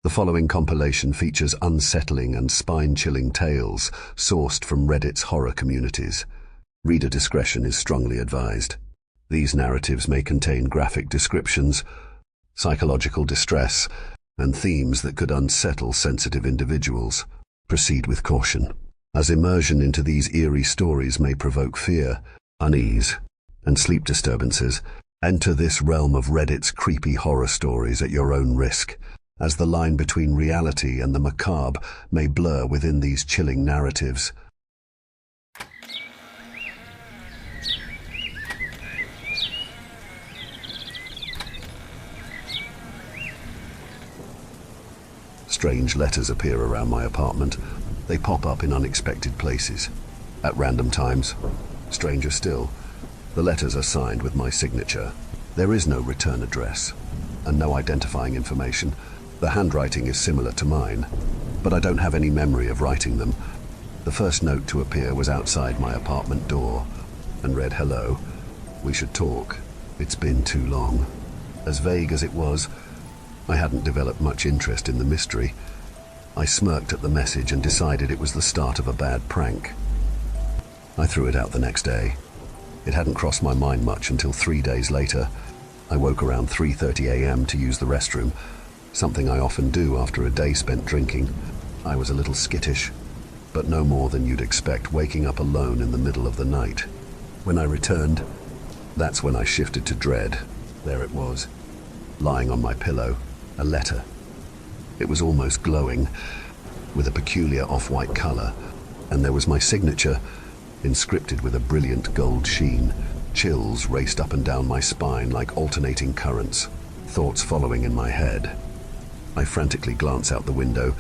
The following compilation features unsettling and spine-chilling tales sourced from Reddit's horror communities. Reader discretion is strongly advised. These narratives may contain graphic descriptions, psychological distress, and themes that could unsettle sensitive individuals. Proceed with caution, as immersion into these eerie stories may provoke fear, unease, and sleep disturbances. Enter this realm of Reddit's creepy horror stories at your own risk, as the line between reality and the macabre may blur within these chilling narratives. Strange letters appear around my apartment. They pop up in unexpected places, at random times. Stranger still, the letters are signed with my signature. There is no return address, and no identifying information. The handwriting is similar to mine, but I don't have any memory of writing them. The first note to appear was outside my apartment door, and read, "Hello, we should talk. It's been too long." As vague as it was, I hadn't developed much interest in the mystery. I smirked at the message and decided it was the start of a bad prank. I threw it out the next day. It hadn't crossed my mind much until 3 days later. I woke around 3:30 a.m. to use the restroom, something I often do after a day spent drinking. I was a little skittish, but no more than you'd expect waking up alone in the middle of the night. When I returned, that's when I shifted to dread. There it was, lying on my pillow, a letter. It was almost glowing, with a peculiar off-white color, and there was my signature, inscripted with a brilliant gold sheen. Chills raced up and down my spine like alternating currents, thoughts following in my head. I frantically glanced out the window,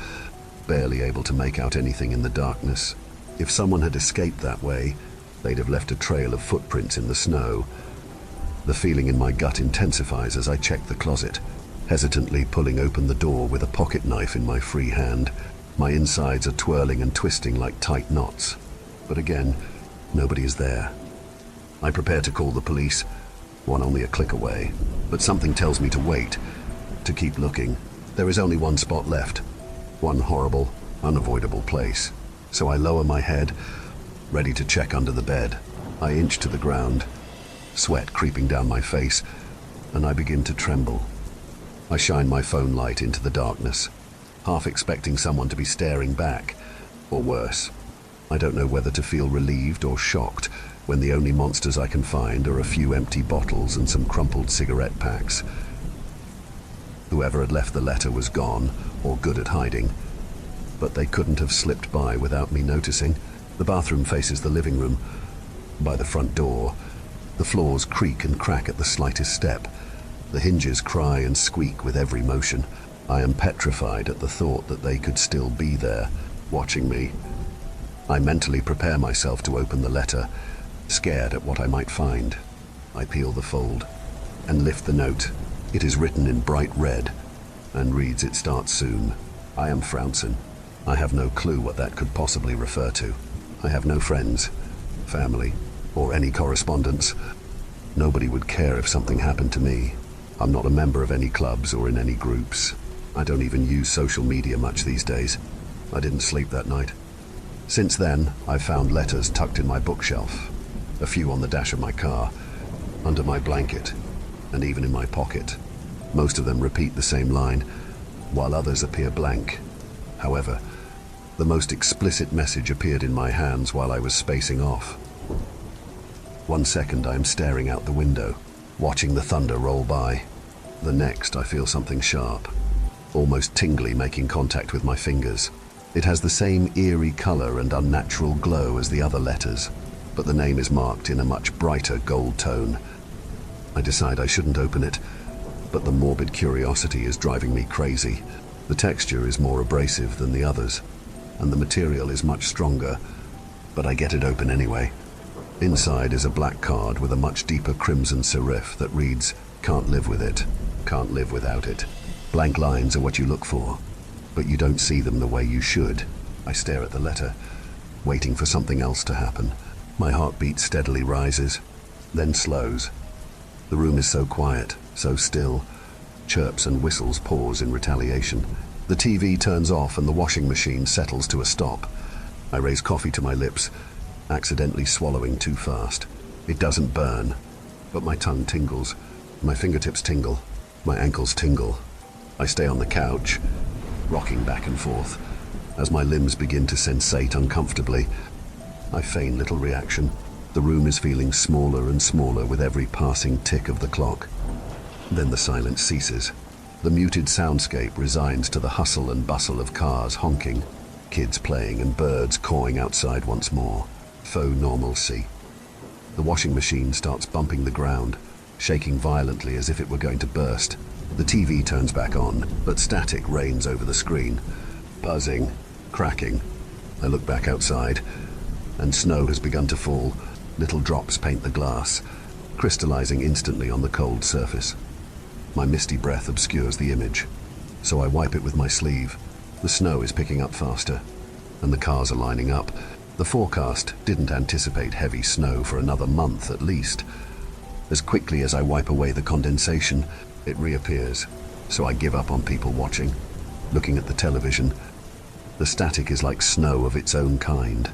barely able to make out anything in the darkness. If someone had escaped that way, they'd have left a trail of footprints in the snow. The feeling in my gut intensifies as I check the closet, hesitantly pulling open the door with a pocket knife in my free hand. My insides are twirling and twisting like tight knots. But again, nobody is there. I prepare to call the police, one only a click away, but something tells me to wait, to keep looking. There is only one spot left, one horrible, unavoidable place. So I lower my head, ready to check under the bed. I inch to the ground, sweat creeping down my face, and I begin to tremble. I shine my phone light into the darkness, half expecting someone to be staring back, or worse. I don't know whether to feel relieved or shocked when the only monsters I can find are a few empty bottles and some crumpled cigarette packs. Whoever had left the letter was gone, or good at hiding, but they couldn't have slipped by without me noticing. The bathroom faces the living room. By the front door, the floors creak and crack at the slightest step. The hinges cry and squeak with every motion. I am petrified at the thought that they could still be there, watching me. I mentally prepare myself to open the letter, scared at what I might find. I peel the fold and lift the note. It is written in bright red and reads, "It starts soon. I am Frownson." I have no clue what that could possibly refer to. I have no friends, family, or any correspondence. Nobody would care if something happened to me. I'm not a member of any clubs or in any groups. I don't even use social media much these days. I didn't sleep that night. Since then, I've found letters tucked in my bookshelf, a few on the dash of my car, under my blanket, and even in my pocket. Most of them repeat the same line, while others appear blank. However, the most explicit message appeared in my hands while I was spacing off. One second I am staring out the window, watching the thunder roll by. The next I feel something sharp, almost tingly, making contact with my fingers. It has the same eerie color and unnatural glow as the other letters, but the name is marked in a much brighter gold tone. I decide I shouldn't open it, but the morbid curiosity is driving me crazy. The texture is more abrasive than the others, and the material is much stronger, but I get it open anyway. Inside is a black card with a much deeper crimson serif that reads, "Can't live with it, can't live without it." Blank lines are what you look for, but you don't see them the way you should. I stare at the letter, waiting for something else to happen. My heartbeat steadily rises, then slows. The room is so quiet, so still. Chirps and whistles pause in retaliation. The TV turns off and the washing machine settles to a stop. I raise coffee to my lips, accidentally swallowing too fast. It doesn't burn, but my tongue tingles. My fingertips tingle. My ankles tingle. I stay on the couch, rocking back and forth. As my limbs begin to sensate uncomfortably, I feign little reaction. The room is feeling smaller and smaller with every passing tick of the clock. Then the silence ceases. The muted soundscape resigns to the hustle and bustle of cars honking, kids playing and birds cawing outside once more. Faux normalcy. The washing machine starts bumping the ground, shaking violently as if it were going to burst. The TV turns back on, but static reigns over the screen. Buzzing, cracking. I look back outside, and snow has begun to fall. Little drops paint the glass, crystallizing instantly on the cold surface. My misty breath obscures the image, so I wipe it with my sleeve. The snow is picking up faster, and the cars are lining up. The forecast didn't anticipate heavy snow for another month at least. As quickly as I wipe away the condensation, it reappears, so I give up on people watching. Looking at the television, the static is like snow of its own kind,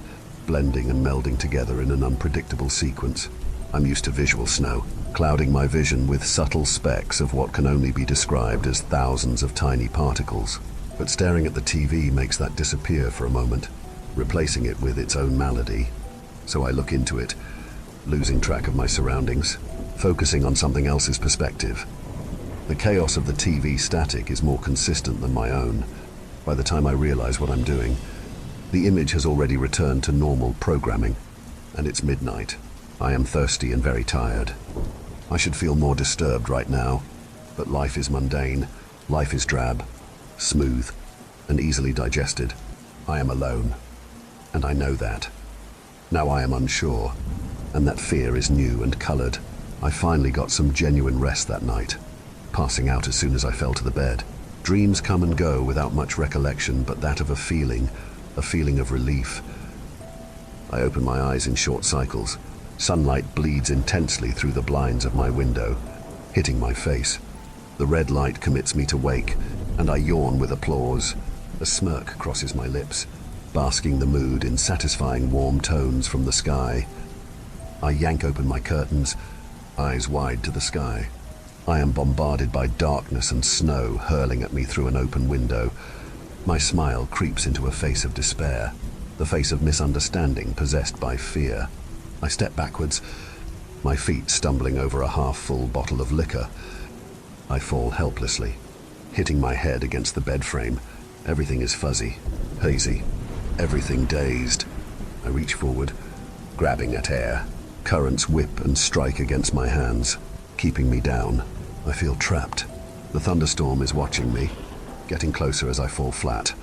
blending and melding together in an unpredictable sequence. I'm used to visual snow, clouding my vision with subtle specks of what can only be described as thousands of tiny particles. But staring at the TV makes that disappear for a moment, replacing it with its own malady. So I look into it, losing track of my surroundings, focusing on something else's perspective. The chaos of the TV static is more consistent than my own. By the time I realize what I'm doing, the image has already returned to normal programming, and it's midnight. I am thirsty and very tired. I should feel more disturbed right now, but life is mundane, life is drab, smooth, and easily digested. I am alone, and I know that. Now I am unsure, and that fear is new and colored. I finally got some genuine rest that night, passing out as soon as I fell to the bed. Dreams come and go without much recollection, but that of a feeling of relief. I open my eyes in short cycles. Sunlight bleeds intensely through the blinds of my window, hitting my face. The red light commits me to wake, and I yawn with applause. A smirk crosses my lips, basking the mood in satisfying warm tones from the sky. I yank open my curtains, eyes wide to the sky. I am bombarded by darkness and snow hurling at me through an open window. My smile creeps into a face of despair, the face of misunderstanding possessed by fear. I step backwards, my feet stumbling over a half-full bottle of liquor. I fall helplessly, hitting my head against the bed frame. Everything is fuzzy, hazy, everything dazed. I reach forward, grabbing at air. Currents whip and strike against my hands, keeping me down. I feel trapped. The thunderstorm is watching me, getting closer as I fall flat.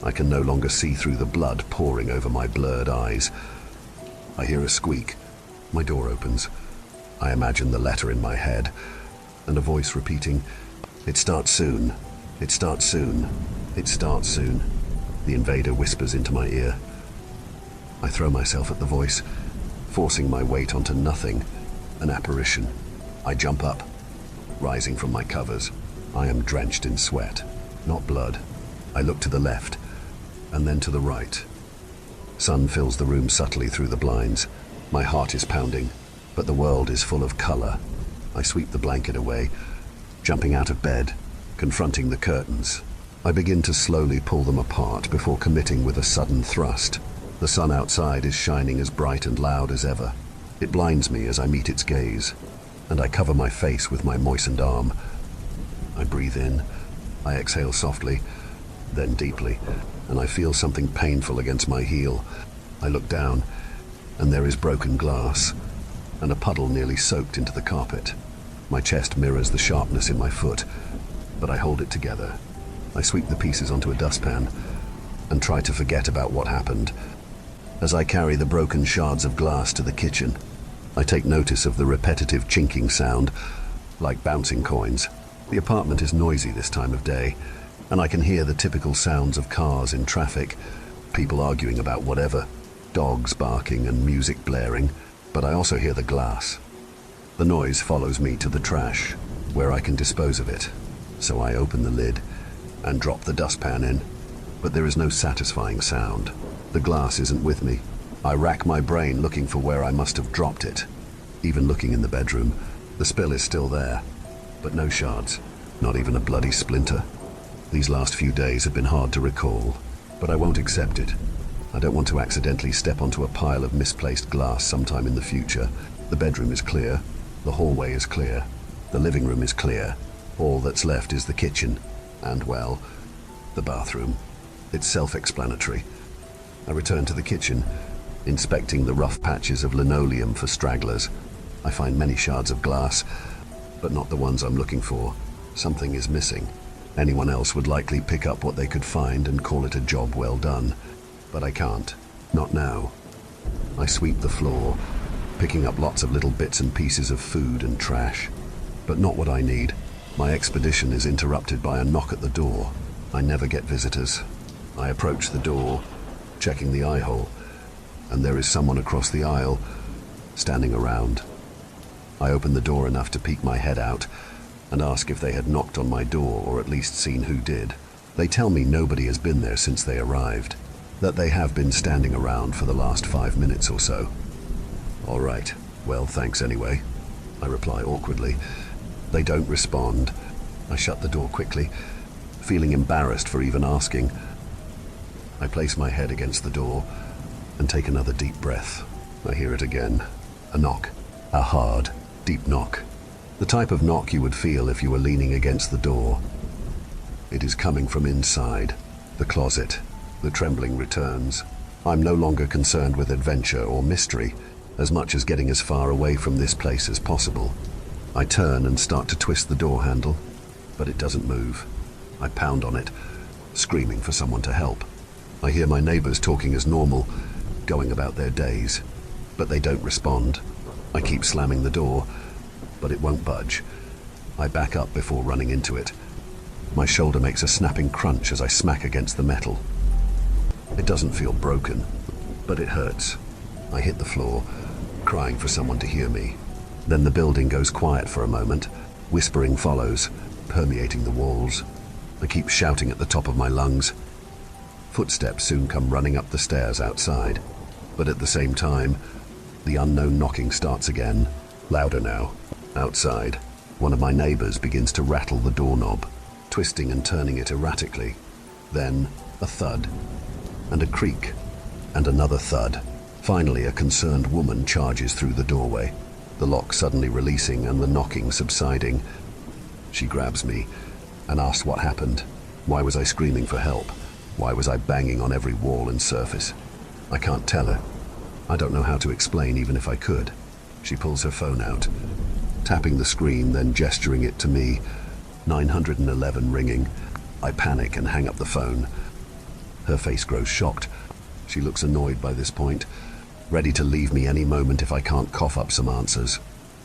I can no longer see through the blood pouring over my blurred eyes. I hear a squeak. My door opens. I imagine the letter in my head, and a voice repeating, "It starts soon. It starts soon. It starts soon." The invader whispers into my ear. I throw myself at the voice, forcing my weight onto nothing, an apparition. I jump up, rising from my covers. I am drenched in sweat, not blood. I look to the left, and then to the right. Sun fills the room subtly through the blinds. My heart is pounding, but the world is full of color. I sweep the blanket away, jumping out of bed, confronting the curtains. I begin to slowly pull them apart before committing with a sudden thrust. The sun outside is shining as bright and loud as ever. It blinds me as I meet its gaze, and I cover my face with my moistened arm. I breathe in, I exhale softly, then deeply, and I feel something painful against my heel. I look down, and there is broken glass, and a puddle nearly soaked into the carpet. My chest mirrors the sharpness in my foot, but I hold it together. I sweep the pieces onto a dustpan, and try to forget about what happened. As I carry the broken shards of glass to the kitchen, I take notice of the repetitive chinking sound, like bouncing coins. The apartment is noisy this time of day, and I can hear the typical sounds of cars in traffic, people arguing about whatever, dogs barking and music blaring, but I also hear the glass. The noise follows me to the trash, where I can dispose of it. So I open the lid, and drop the dustpan in. But there is no satisfying sound. The glass isn't with me. I rack my brain looking for where I must have dropped it. Even looking in the bedroom, the spill is still there, but no shards, not even a bloody splinter. These last few days have been hard to recall, but I won't accept it. I don't want to accidentally step onto a pile of misplaced glass sometime in the future. The bedroom is clear, the hallway is clear, the living room is clear. All that's left is the kitchen, and, well, the bathroom. It's self-explanatory. I return to the kitchen, inspecting the rough patches of linoleum for stragglers. I find many shards of glass, but not the ones I'm looking for. Something is missing. Anyone else would likely pick up what they could find and call it a job well done. But I can't. Not now. I sweep the floor, picking up lots of little bits and pieces of food and trash. But not what I need. My expedition is interrupted by a knock at the door. I never get visitors. I approach the door, checking the eye hole, and there is someone across the aisle, standing around. I open the door enough to peek my head out and ask if they had knocked on my door or at least seen who did. They tell me nobody has been there since they arrived, that they have been standing around for the last 5 minutes or so. All right, well, thanks anyway, I reply awkwardly. They don't respond. I shut the door quickly, feeling embarrassed for even asking. I place my head against the door and take another deep breath. I hear it again. A knock. A hard, deep knock. The type of knock you would feel if you were leaning against the door. It is coming from inside, the closet. The trembling returns. I'm no longer concerned with adventure or mystery, as much as getting as far away from this place as possible. I turn and start to twist the door handle, but it doesn't move. I pound on it, screaming for someone to help. I hear my neighbors talking as normal, going about their days, but they don't respond. I keep slamming the door, but it won't budge. I back up before running into it. My shoulder makes a snapping crunch as I smack against the metal. It doesn't feel broken, but it hurts. I hit the floor, crying for someone to hear me. Then the building goes quiet for a moment. Whispering follows, permeating the walls. I keep shouting at the top of my lungs. Footsteps soon come running up the stairs outside, but at the same time, the unknown knocking starts again, louder now. Outside, one of my neighbors begins to rattle the doorknob, twisting and turning it erratically. Then, a thud, and a creak, and another thud. Finally, a concerned woman charges through the doorway, the lock suddenly releasing and the knocking subsiding. She grabs me and asks what happened. Why was I screaming for help? Why was I banging on every wall and surface? I can't tell her. I don't know how to explain even if I could. She pulls her phone out, tapping the screen, then gesturing it to me. 911 ringing. I panic and hang up the phone. Her face grows shocked. She looks annoyed by this point, ready to leave me any moment if I can't cough up some answers.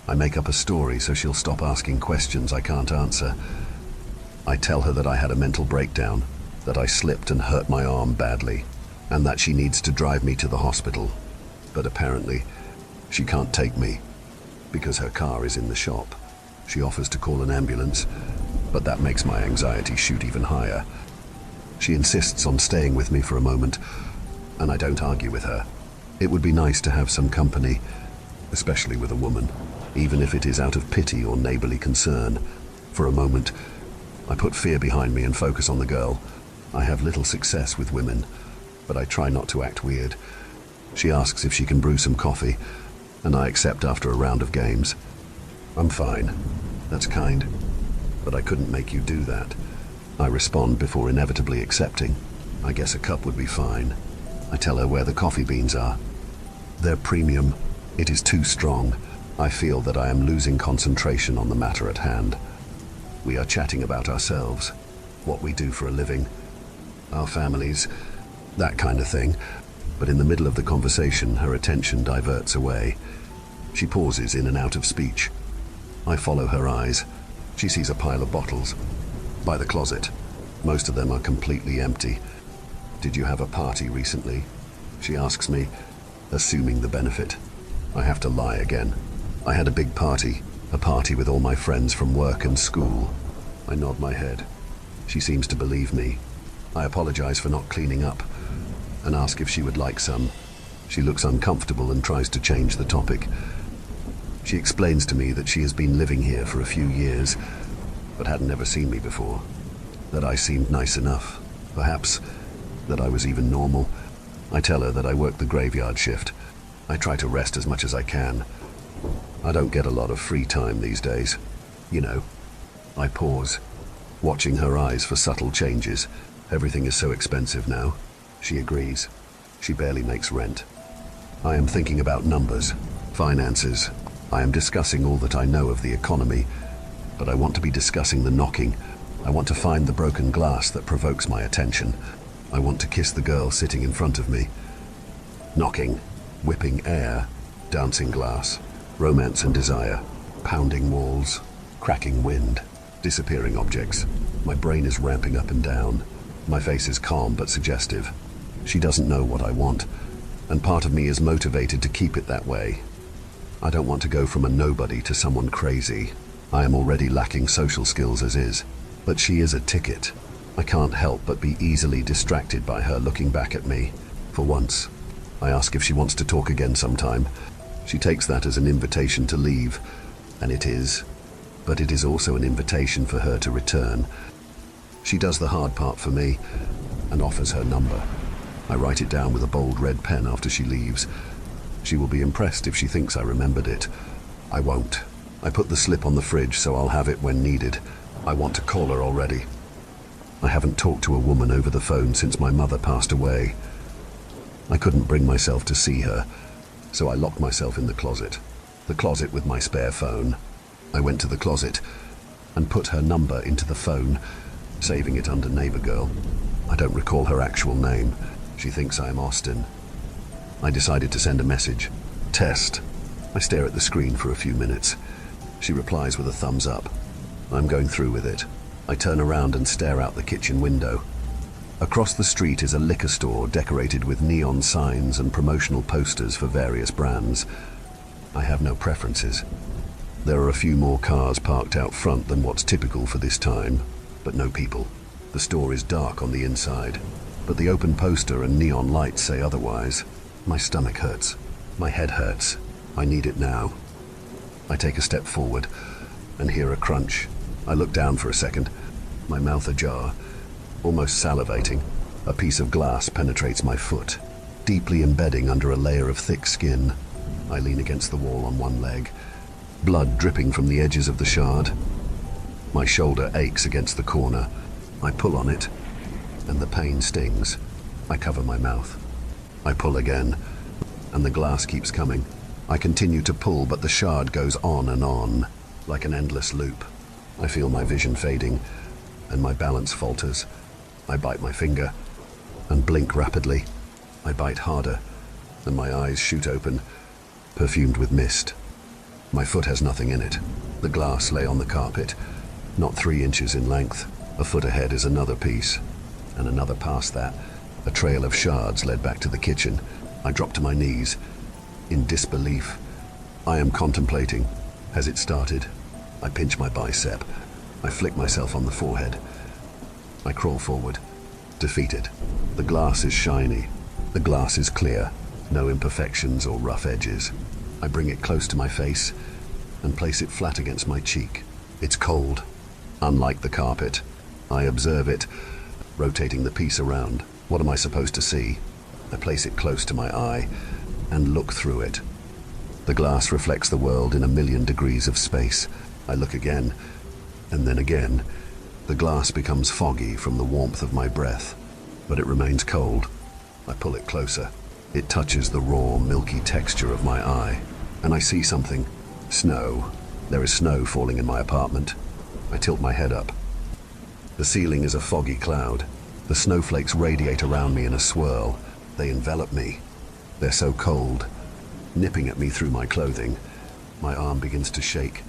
I make up a story so she'll stop asking questions I can't answer. I tell her that I had a mental breakdown, that I slipped and hurt my arm badly, and that she needs to drive me to the hospital. But apparently, she can't take me, because her car is in the shop. She offers to call an ambulance, but that makes my anxiety shoot even higher. She insists on staying with me for a moment, and I don't argue with her. It would be nice to have some company, especially with a woman, even if it is out of pity or neighborly concern. For a moment, I put fear behind me and focus on the girl. I have little success with women, but I try not to act weird. She asks if she can brew some coffee, and I accept after a round of games. I'm fine. That's kind. But I couldn't make you do that. I respond before inevitably accepting. I guess a cup would be fine. I tell her where the coffee beans are. They're premium. It is too strong. I feel that I am losing concentration on the matter at hand. We are chatting about ourselves, what we do for a living, our families, that kind of thing. But in the middle of the conversation, her attention diverts away. She pauses in and out of speech. I follow her eyes. She sees a pile of bottles by the closet. Most of them are completely empty. Did you have a party recently? She asks me, assuming the benefit. I have to lie again. I had a big party, a party with all my friends from work and school. I nod my head. She seems to believe me. I apologize for not cleaning up and ask if she would like some. She looks uncomfortable and tries to change the topic. She explains to me that she has been living here for a few years, but had never seen me before. That I seemed nice enough. Perhaps that I was even normal. I tell her that I work the graveyard shift. I try to rest as much as I can. I don't get a lot of free time these days. You know. I pause, watching her eyes for subtle changes. Everything is so expensive now. She agrees. She barely makes rent. I am thinking about numbers, finances. I am discussing all that I know of the economy, but I want to be discussing the knocking. I want to find the broken glass that provokes my attention. I want to kiss the girl sitting in front of me. Knocking, whipping air, dancing glass, romance and desire, pounding walls, cracking wind, disappearing objects. My brain is ramping up and down. My face is calm but suggestive. She doesn't know what I want, and part of me is motivated to keep it that way. I don't want to go from a nobody to someone crazy. I am already lacking social skills as is, but she is a ticket. I can't help but be easily distracted by her looking back at me. For once, I ask if she wants to talk again sometime. She takes that as an invitation to leave, and it is, but it is also an invitation for her to return. She does the hard part for me and offers her number. I write it down with a bold red pen after she leaves. She will be impressed if she thinks I remembered it. I won't. I put the slip on the fridge so I'll have it when needed. I want to call her already. I haven't talked to a woman over the phone since my mother passed away. I couldn't bring myself to see her, so I locked myself in the closet. The closet with my spare phone. I went to the closet and put her number into the phone, saving it under neighbor girl. I don't recall her actual name. She thinks I am Austin. I decided to send a message. Test. I stare at the screen for a few minutes. She replies with a thumbs up. I'm going through with it. I turn around and stare out the kitchen window. Across the street is a liquor store decorated with neon signs and promotional posters for various brands. I have no preferences. There are a few more cars parked out front than what's typical for this time, but no people. The store is dark on the inside, but the open poster and neon lights say otherwise. My stomach hurts. My head hurts. I need it now. I take a step forward and hear a crunch. I look down for a second, my mouth ajar, almost salivating. A piece of glass penetrates my foot, deeply embedding under a layer of thick skin. I lean against the wall on one leg, blood dripping from the edges of the shard. My shoulder aches against the corner. I pull on it, and the pain stings. I cover my mouth. I pull again, and the glass keeps coming. I continue to pull, but the shard goes on and on, like an endless loop. I feel my vision fading, and my balance falters. I bite my finger, and blink rapidly. I bite harder, and my eyes shoot open, perfumed with mist. My foot has nothing in it. The glass lay on the carpet, not 3 inches in length. A foot ahead is another piece, and another past that. A trail of shards led back to the kitchen. I drop to my knees, in disbelief. I am contemplating. Has it started? I pinch my bicep. I flick myself on the forehead. I crawl forward, defeated. The glass is shiny. The glass is clear. No imperfections or rough edges. I bring it close to my face and place it flat against my cheek. It's cold, unlike the carpet. I observe it, rotating the piece around. What am I supposed to see? I place it close to my eye and look through it. The glass reflects the world in 1,000,000 degrees of space. I look again, and then again. The glass becomes foggy from the warmth of my breath, but it remains cold. I pull it closer. It touches the raw, milky texture of my eye, and I see something. Snow. There is snow falling in my apartment. I tilt my head up. The ceiling is a foggy cloud. The snowflakes radiate around me in a swirl. They envelop me. They're so cold, nipping at me through my clothing. My arm begins to shake,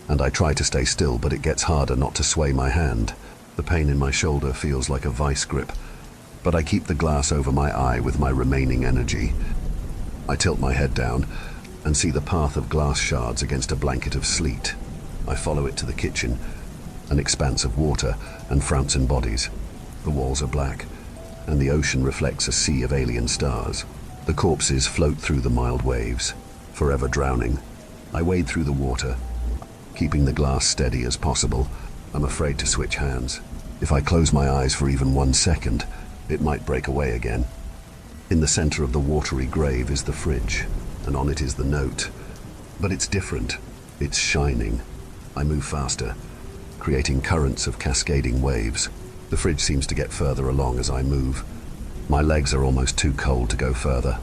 and I try to stay still, but it gets harder not to sway my hand. The pain in my shoulder feels like a vice grip, but I keep the glass over my eye with my remaining energy. I tilt my head down and see the path of glass shards against a blanket of sleet. I follow it to the kitchen an expanse of water and frouncing bodies. The walls are black, and the ocean reflects a sea of alien stars. The corpses float through the mild waves, forever drowning. I wade through the water, keeping the glass steady as possible. I'm afraid to switch hands. If I close my eyes for even 1 second, it might break away again. In the center of the watery grave is the fridge, and on it is the note. But it's different. It's shining. I move faster, creating currents of cascading waves. The fridge seems to get further along as I move. My legs are almost too cold to go further,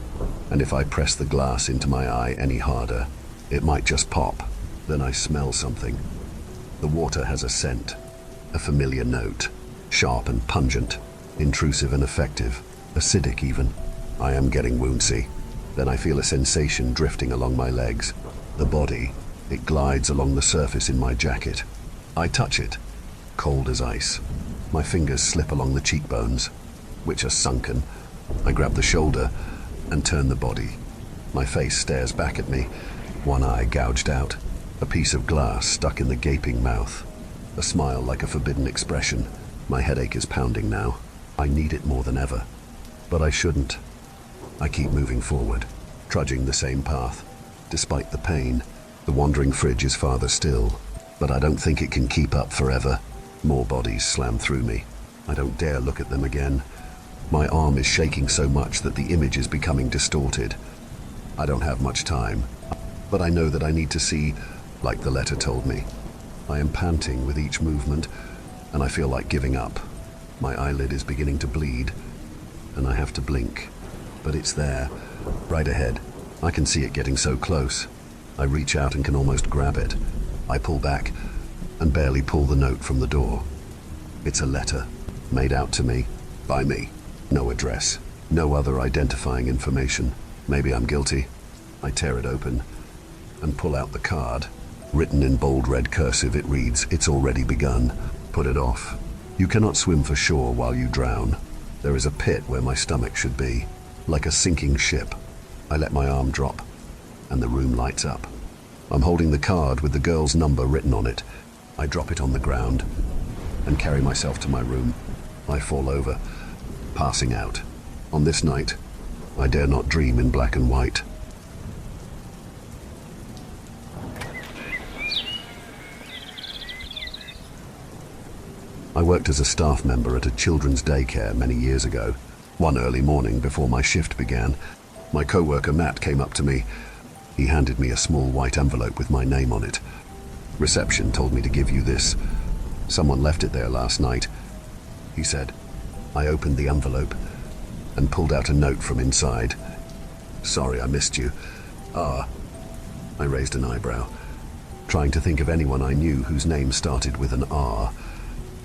and if I press the glass into my eye any harder, it might just pop. Then I smell something. The water has a scent, a familiar note, sharp and pungent, intrusive and effective, acidic even. I am getting woundsy. Then I feel a sensation drifting along my legs. The body, it glides along the surface in my jacket. I touch it, cold as ice. My fingers slip along the cheekbones, which are sunken. I grab the shoulder and turn the body. My face stares back at me, one eye gouged out, a piece of glass stuck in the gaping mouth. A smile like a forbidden expression. My headache is pounding now. I need it more than ever. But I shouldn't. I keep moving forward, trudging the same path. Despite the pain, the wandering fridge is farther still, but I don't think it can keep up forever. More bodies slam through me. I don't dare look at them again. My arm is shaking so much that the image is becoming distorted. I don't have much time, but I know that I need to see, like the letter told me. I am panting with each movement, and I feel like giving up. My eyelid is beginning to bleed, and I have to blink. But it's there, right ahead. I can see it getting so close. I reach out and can almost grab it. I pull back and barely pull the note from the door. It's a letter, made out to me, by me. No address, no other identifying information. Maybe I'm guilty. I tear it open and pull out the card. Written in bold red cursive, it reads, "It's already begun. Put it off. You cannot swim for shore while you drown. There is a pit where my stomach should be, like a sinking ship." I let my arm drop, and the room lights up. I'm holding the card with the girl's number written on it. I drop it on the ground and carry myself to my room. I fall over, passing out. On this night, I dare not dream in black and white. I worked as a staff member at a children's daycare many years ago. One early morning before my shift began, my co-worker Matt came up to me. He handed me a small white envelope with my name on it. "Reception told me to give you this. Someone left it there last night," he said. I opened the envelope and pulled out a note from inside. "Sorry I missed you." "Ah." I raised an eyebrow, trying to think of anyone I knew whose name started with an R.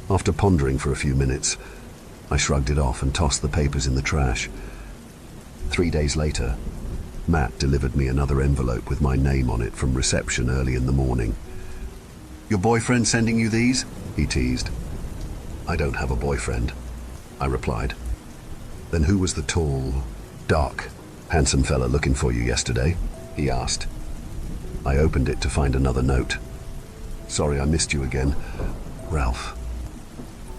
After pondering for a few minutes, I shrugged it off and tossed the papers in the trash. 3 days later, Matt delivered me another envelope with my name on it from reception early in the morning. "Your boyfriend sending you these?" he teased. "I don't have a boyfriend," I replied. "Then who was the tall, dark, handsome fella looking for you yesterday?" he asked. I opened it to find another note. "Sorry I missed you again. Ralph."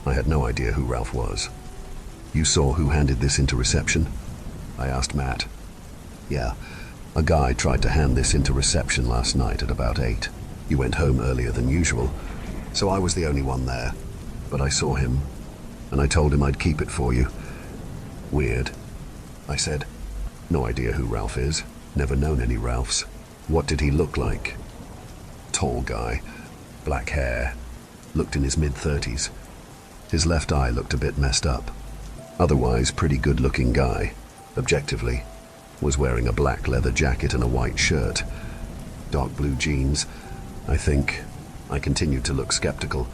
I had no idea who Ralph was. "You saw who handed this into reception?" I asked Matt. "Yeah, a guy tried to hand this into reception last night at about 8. He went home earlier than usual, so I was the only one there. But I saw him, and I told him I'd keep it for you." "Weird," I said. "No idea who Ralph is. Never known any Ralphs." "What did he look like?" "Tall guy, black hair, looked in his mid-30s. His left eye looked a bit messed up. Otherwise, pretty good-looking guy. Objectively, was wearing a black leather jacket and a white shirt. Dark blue jeans, I think." I continued to look skeptical.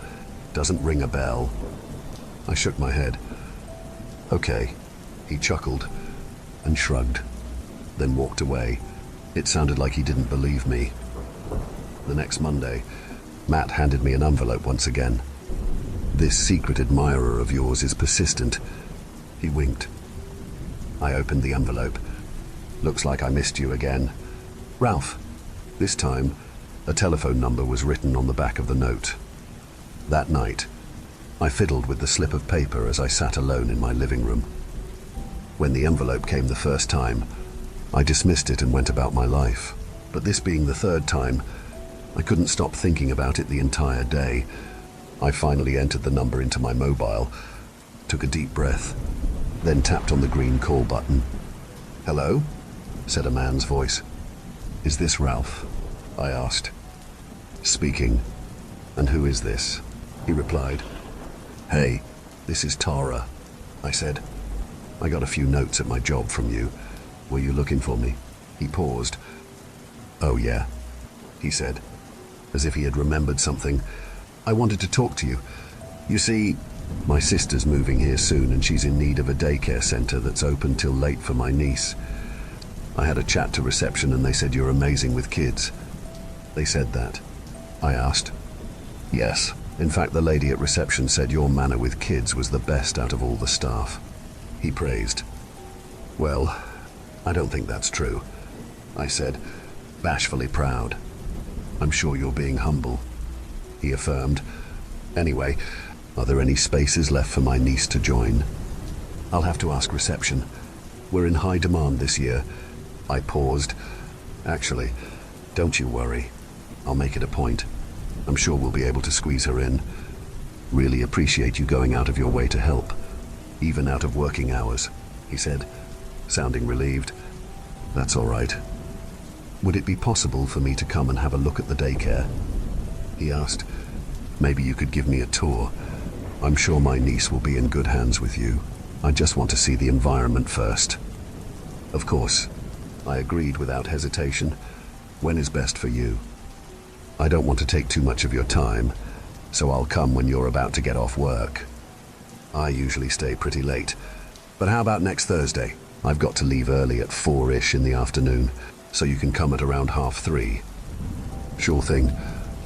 "Doesn't ring a bell." I shook my head. "Okay." He chuckled and shrugged, then walked away. It sounded like he didn't believe me. The next Monday, Matt handed me an envelope once again. "This secret admirer of yours is persistent." He winked. I opened the envelope. "Looks like I missed you again. Ralph." This time, a telephone number was written on the back of the note. That night, I fiddled with the slip of paper as I sat alone in my living room. When the envelope came the first time, I dismissed it and went about my life. But this being the third time, I couldn't stop thinking about it the entire day. I finally entered the number into my mobile, took a deep breath, then tapped on the green call button. "Hello?" said a man's voice. "Is this Ralph?" I asked. "Speaking. And who is this?" he replied. "Hey, this is Tara," I said. "I got a few notes at my job from you. Were you looking for me?" He paused. "Oh yeah," he said, as if he had remembered something. "I wanted to talk to you. You see, my sister's moving here soon and she's in need of a daycare center that's open till late for my niece. I had a chat to reception and they said you're amazing with kids." "They said that?" I asked. "Yes. In fact, the lady at reception said your manner with kids was the best out of all the staff." He praised. "Well, I don't think that's true," I said, bashfully proud. "I'm sure you're being humble," he affirmed. "Anyway, are there any spaces left for my niece to join?" "I'll have to ask reception. We're in high demand this year." I paused. "Actually, don't you worry. I'll make it a point. I'm sure we'll be able to squeeze her in. Really appreciate you going out of your way to help, even out of working hours," he said, sounding relieved. "That's all right. Would it be possible for me to come and have a look at the daycare?" he asked. "Maybe you could give me a tour. I'm sure my niece will be in good hands with you. I just want to see the environment first." "Of course," I agreed without hesitation. "When is best for you?" "I don't want to take too much of your time, so I'll come when you're about to get off work. I usually stay pretty late. But how about next Thursday? I've got to leave early at 4-ish in the afternoon, so you can come at around 3:30. "Sure thing.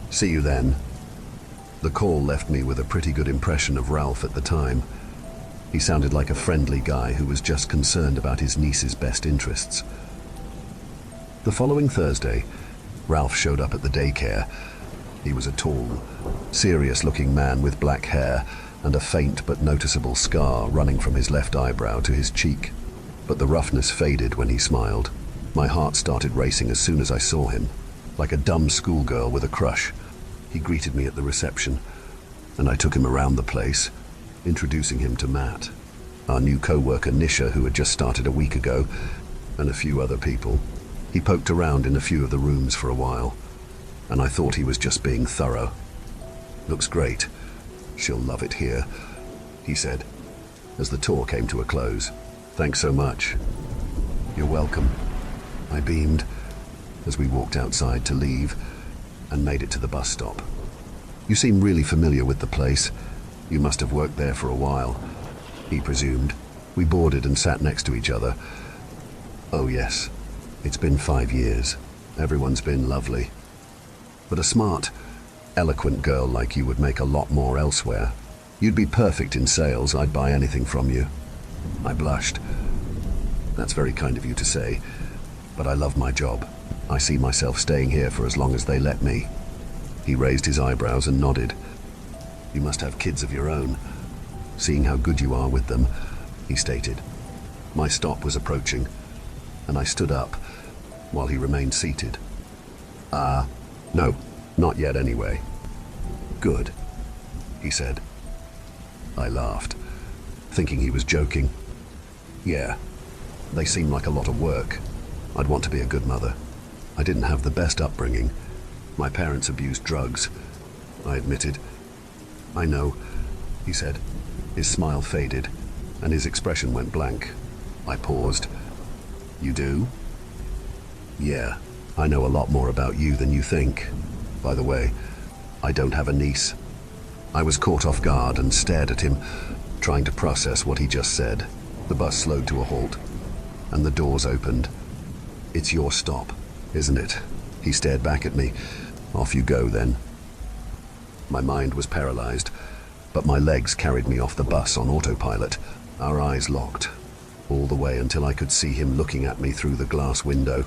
See you then." The call left me with a pretty good impression of Ralph at the time. He sounded like a friendly guy who was just concerned about his niece's best interests. The following Thursday, Ralph showed up at the daycare. He was a tall, serious-looking man with black hair and a faint but noticeable scar running from his left eyebrow to his cheek. But the roughness faded when he smiled. My heart started racing as soon as I saw him, like a dumb schoolgirl with a crush. He greeted me at the reception, and I took him around the place, introducing him to Matt, our new co-worker Nisha, who had just started a week ago, and a few other people. He poked around in a few of the rooms for a while, and I thought he was just being thorough. "Looks great. She'll love it here," he said, as the tour came to a close. "Thanks so much." "You're welcome," I beamed, as we walked outside to leave and made it to the bus stop. "You seem really familiar with the place. You must have worked there for a while," he presumed. We boarded and sat next to each other. "Oh yes, it's been 5 years. Everyone's been lovely. But a smart, eloquent girl like you would make a lot more elsewhere. You'd be perfect in sales. I'd buy anything from you." I blushed. "That's very kind of you to say, but I love my job. I see myself staying here for as long as they let me." He raised his eyebrows and nodded. "You must have kids of your own, seeing how good you are with them," he stated. My stop was approaching, and I stood up while he remained seated. No, not yet anyway." "Good," he said. I laughed, thinking he was joking. "Yeah, they seem like a lot of work. I'd want to be a good mother. I didn't have the best upbringing. My parents abused drugs," I admitted. "I know," he said. His smile faded, and his expression went blank. I paused. "You do?" "Yeah, I know a lot more about you than you think. By the way, I don't have a niece." I was caught off guard and stared at him, trying to process what he just said. The bus slowed to a halt, and the doors opened. "It's your stop, isn't it?" He stared back at me. "Off you go, then." My mind was paralyzed, but my legs carried me off the bus on autopilot. Our eyes locked, all the way until I could see him looking at me through the glass window.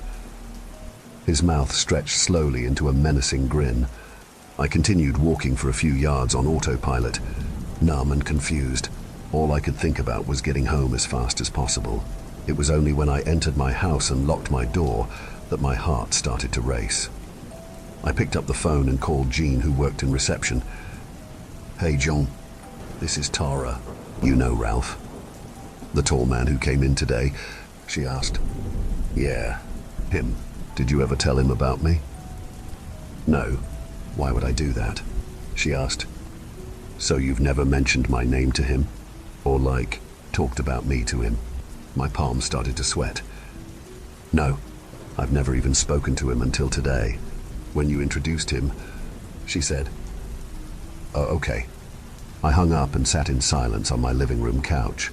His mouth stretched slowly into a menacing grin. I continued walking for a few yards on autopilot, numb and confused. All I could think about was getting home as fast as possible. It was only when I entered my house and locked my door that my heart started to race. I picked up the phone and called Jean, who worked in reception. "Hey, John, this is Tara. You know Ralph, the tall man who came in today?" she asked. "Yeah, him. Did you ever tell him about me?" "No. Why would I do that?" she asked. "So you've never mentioned my name to him? Or talked about me to him?" My palms started to sweat. "No, I've never even spoken to him until today, when you introduced him," she said. "Oh, okay." I hung up and sat in silence on my living room couch,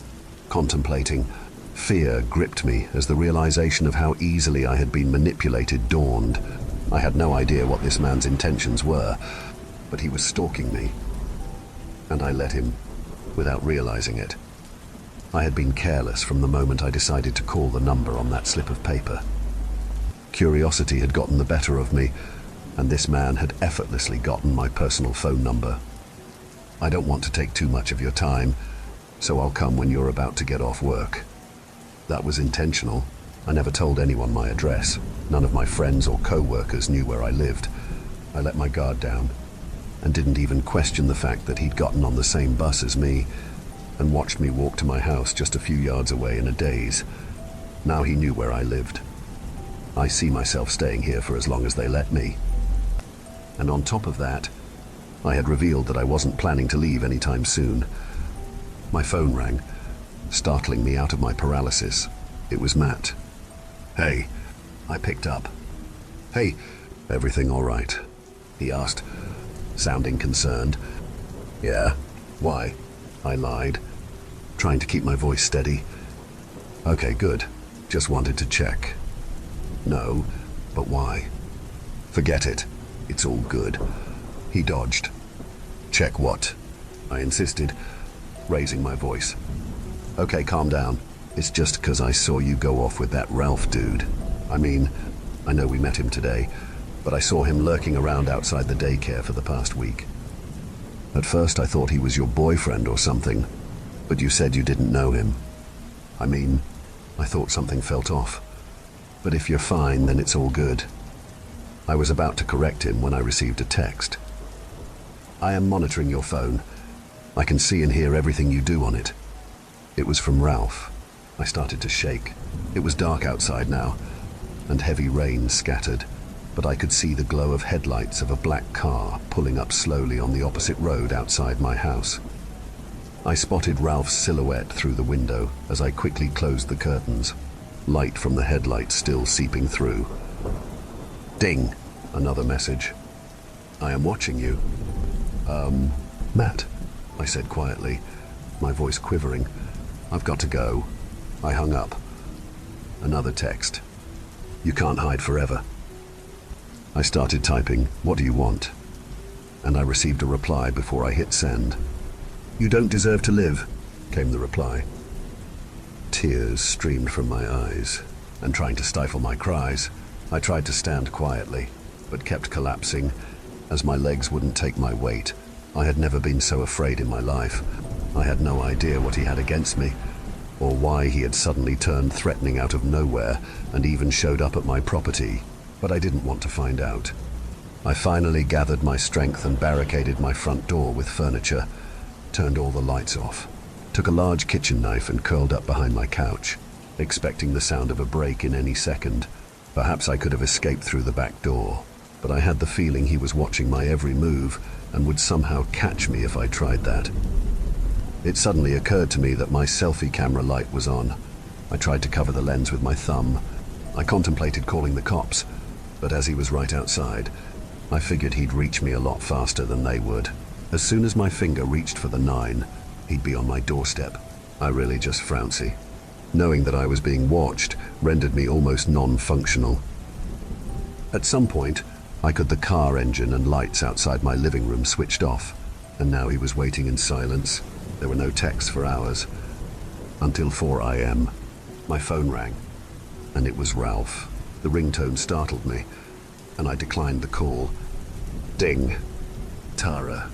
contemplating. Fear gripped me as the realization of how easily I had been manipulated dawned. I had no idea what this man's intentions were, but he was stalking me, and I let him without realizing it. I had been careless from the moment I decided to call the number on that slip of paper. Curiosity had gotten the better of me, and this man had effortlessly gotten my personal phone number. "I don't want to take too much of your time, so I'll come when you're about to get off work." That was intentional. I never told anyone my address. None of my friends or co-workers knew where I lived. I let my guard down and didn't even question the fact that he'd gotten on the same bus as me and watched me walk to my house just a few yards away in a daze. Now he knew where I lived. I see myself staying here for as long as they let me. And on top of that, I had revealed that I wasn't planning to leave anytime soon. My phone rang, startling me out of my paralysis. It was Matt. "Hey," I picked up. "Hey, everything all right?" he asked, sounding concerned. "Yeah, why?" I lied, trying to keep my voice steady. "Okay, good. Just wanted to check." "No, but why?" "Forget it. It's all good." He dodged. "Check what?" I insisted, raising my voice. "Okay, calm down. It's just 'cause I saw you go off with that Ralph dude. I mean, I know we met him today, but I saw him lurking around outside the daycare for the past week. At first I thought he was your boyfriend or something, but you said you didn't know him. I mean, I thought something felt off. But if you're fine, then it's all good." I was about to correct him when I received a text. "I am monitoring your phone. I can see and hear everything you do on it." It was from Ralph. I started to shake. It was dark outside now, and heavy rain scattered, but I could see the glow of headlights of a black car pulling up slowly on the opposite road outside my house. I spotted Ralph's silhouette through the window as I quickly closed the curtains, light from the headlights still seeping through. Ding! Another message. "I am watching you." Matt," I said quietly, my voice quivering. "I've got to go." I hung up. Another text. "You can't hide forever." I started typing, "What do you want?" And I received a reply before I hit send. "You don't deserve to live," came the reply. Tears streamed from my eyes, and trying to stifle my cries, I tried to stand quietly, but kept collapsing as my legs wouldn't take my weight. I had never been so afraid in my life. I had no idea what he had against me, or why he had suddenly turned threatening out of nowhere and even showed up at my property, but I didn't want to find out. I finally gathered my strength and barricaded my front door with furniture, turned all the lights off, took a large kitchen knife and curled up behind my couch, expecting the sound of a break in any second. Perhaps I could have escaped through the back door, but I had the feeling he was watching my every move and would somehow catch me if I tried that. It suddenly occurred to me that my selfie camera light was on. I tried to cover the lens with my thumb. I contemplated calling the cops, but as he was right outside, I figured he'd reach me a lot faster than they would. As soon as my finger reached for the 9, he'd be on my doorstep. I really just flouncy. Knowing that I was being watched rendered me almost non-functional. At some point, I could the car engine and lights outside my living room switched off, and now he was waiting in silence. There were no texts for hours. Until 4 a.m. My phone rang, and it was Ralph. The ringtone startled me, and I declined the call. Ding. Tara,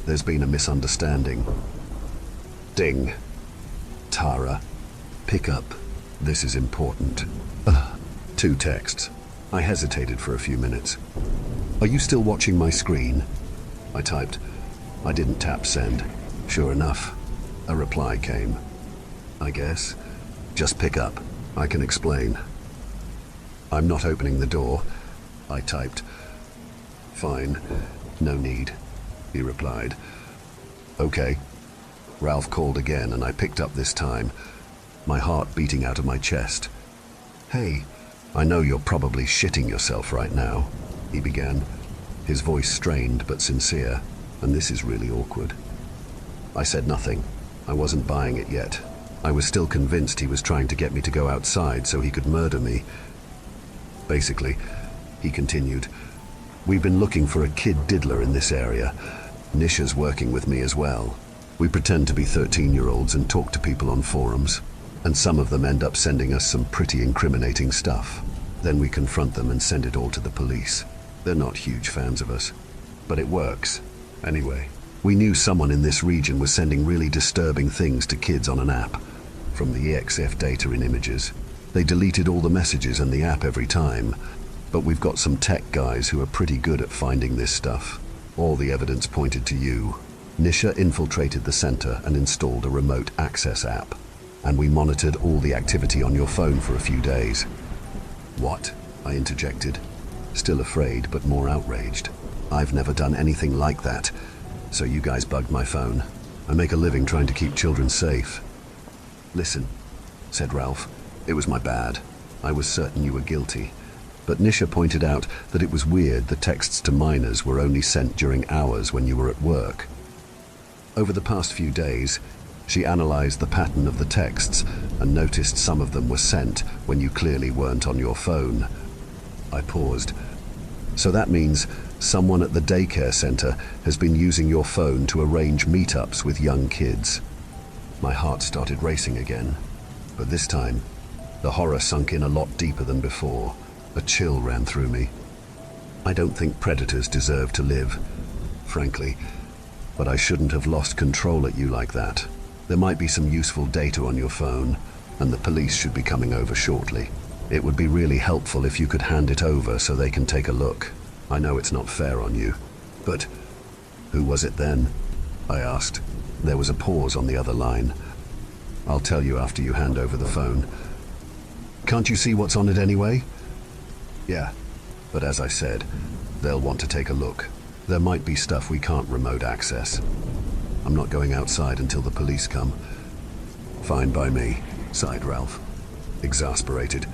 there's been a misunderstanding. Ding. Tara, pick up. This is important. 2 texts. I hesitated for a few minutes. Are you still watching my screen? I typed. I didn't tap send. Sure enough, a reply came. I guess. Just pick up. I can explain. I'm not opening the door. I typed. Fine. No need. He replied. Okay. Ralph called again and I picked up this time, my heart beating out of my chest. Hey, I know you're probably shitting yourself right now, he began, his voice strained but sincere, and this is really awkward. I said nothing. I wasn't buying it yet. I was still convinced he was trying to get me to go outside so he could murder me. Basically, he continued, we've been looking for a kid diddler in this area. Nisha's working with me as well. We pretend to be 13-year-olds and talk to people on forums, and some of them end up sending us some pretty incriminating stuff. Then we confront them and send it all to the police. They're not huge fans of us, but it works. Anyway, we knew someone in this region was sending really disturbing things to kids on an app. From the EXF data in images, they deleted all the messages and the app every time, but we've got some tech guys who are pretty good at finding this stuff. All the evidence pointed to you. Nisha infiltrated the center and installed a remote access app, and we monitored all the activity on your phone for a few days. What? I interjected, still afraid but more outraged. I've never done anything like that, so you guys bugged my phone. I make a living trying to keep children safe. Listen, said Ralph, it was my bad. I was certain you were guilty. But Nisha pointed out that it was weird the texts to minors were only sent during hours when you were at work. Over the past few days, she analyzed the pattern of the texts and noticed some of them were sent when you clearly weren't on your phone. I paused. So that means someone at the daycare center has been using your phone to arrange meetups with young kids. My heart started racing again, but this time, the horror sunk in a lot deeper than before. A chill ran through me. I don't think predators deserve to live, frankly, but I shouldn't have lost control at you like that. There might be some useful data on your phone, and the police should be coming over shortly. It would be really helpful if you could hand it over so they can take a look. I know it's not fair on you, but who was it then? I asked. There was a pause on the other line. I'll tell you after you hand over the phone. Can't you see what's on it anyway? Yeah, but as I said, they'll want to take a look. There might be stuff we can't remote access. I'm not going outside until the police come. Fine by me, sighed Ralph, exasperated.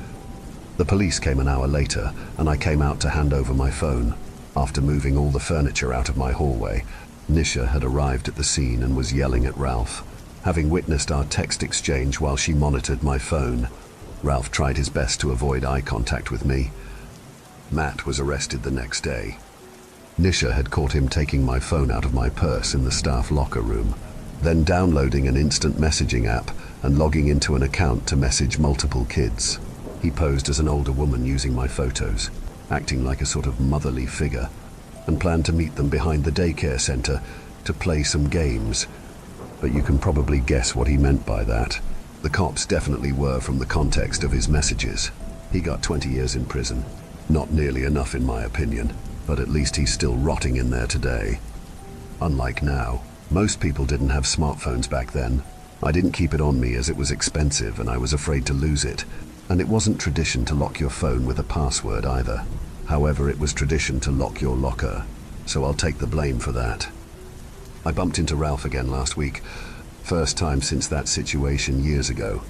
The police came an hour later, and I came out to hand over my phone. After moving all the furniture out of my hallway, Nisha had arrived at the scene and was yelling at Ralph. Having witnessed our text exchange while she monitored my phone, Ralph tried his best to avoid eye contact with me. Matt was arrested the next day. Nisha had caught him taking my phone out of my purse in the staff locker room, then downloading an instant messaging app and logging into an account to message multiple kids. He posed as an older woman using my photos, acting like a sort of motherly figure, and planned to meet them behind the daycare center to play some games. But you can probably guess what he meant by that. The cops definitely were from the context of his messages. He got 20 years in prison. Not nearly enough in my opinion, but at least he's still rotting in there today. Unlike now, most people didn't have smartphones back then. I didn't keep it on me as it was expensive and I was afraid to lose it. And it wasn't tradition to lock your phone with a password either. However, it was tradition to lock your locker, so I'll take the blame for that. I bumped into Ralph again last week. First time since that situation years ago.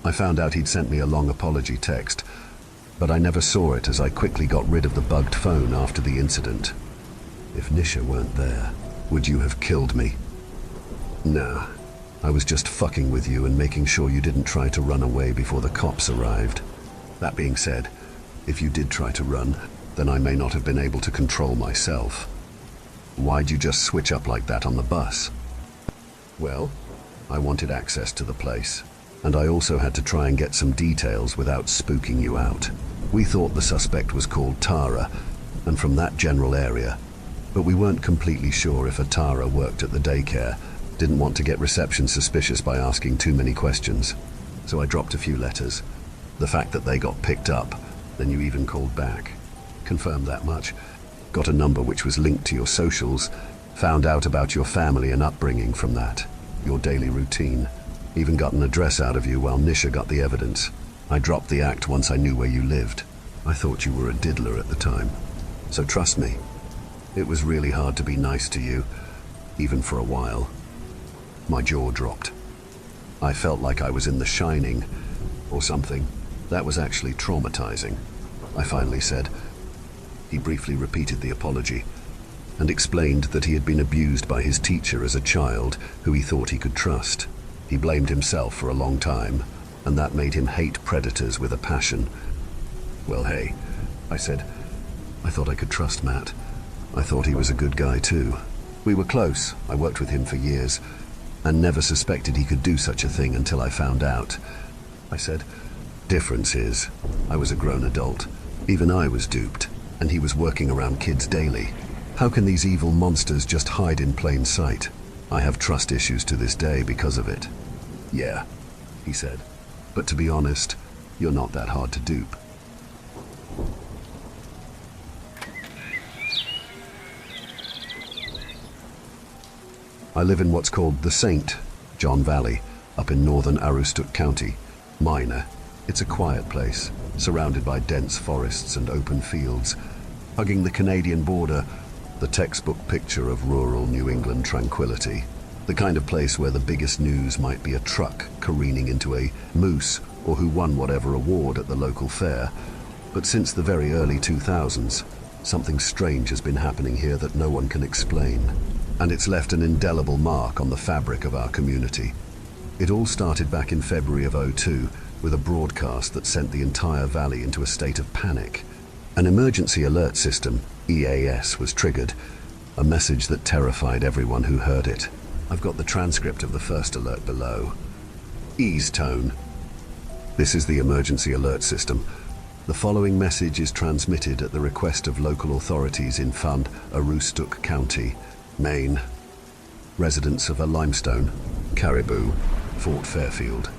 I found out he'd sent me a long apology text, but I never saw it as I quickly got rid of the bugged phone after the incident. If Nisha weren't there, would you have killed me? Nah, I was just fucking with you and making sure you didn't try to run away before the cops arrived. That being said, if you did try to run, then I may not have been able to control myself. Why'd you just switch up like that on the bus? Well, I wanted access to the place, and I also had to try and get some details without spooking you out. We thought the suspect was called Tara, and from that general area, But we weren't completely sure if Atara worked at the daycare, didn't want to get reception suspicious by asking too many questions. So I dropped a few letters. The fact that they got picked up, then you even called back. Confirmed that much. Got a number which was linked to your socials. Found out about your family and upbringing from that. Your daily routine. Even got an address out of you while Nisha got the evidence. I dropped the act once I knew where you lived. I thought you were a diddler at the time. So trust me, it was really hard to be nice to you, even for a while. My jaw dropped. I felt like I was in The Shining, or something. That was actually traumatizing, I finally said. He briefly repeated the apology, and explained that he had been abused by his teacher as a child who he thought he could trust. He blamed himself for a long time, and that made him hate predators with a passion. Well, hey, I said, I thought I could trust Matt. I thought he was a good guy too. We were close. I worked with him for years, and never suspected he could do such a thing until I found out. I said, difference is, I was a grown adult. Even I was duped, and he was working around kids daily. How can these evil monsters just hide in plain sight? I have trust issues to this day because of it. Yeah, he said, but to be honest, you're not that hard to dupe. I live in what's called the St. John Valley, up in northern Aroostook County. Minor. It's a quiet place, surrounded by dense forests and open fields. Hugging the Canadian border, the textbook picture of rural New England tranquility. The kind of place where the biggest news might be a truck careening into a moose or who won whatever award at the local fair. But since the very early 2000s, something strange has been happening here that no one can explain. And it's left an indelible mark on the fabric of our community. It all started back in February of '02 with a broadcast that sent the entire valley into a state of panic. An emergency alert system, EAS, was triggered, a message that terrified everyone who heard it. I've got the transcript of the first alert below. Ease tone. This is the emergency alert system. The following message is transmitted at the request of local authorities in Fund, Aroostook County, Maine. Residents of a Limestone, Caribou, Fort Fairfield,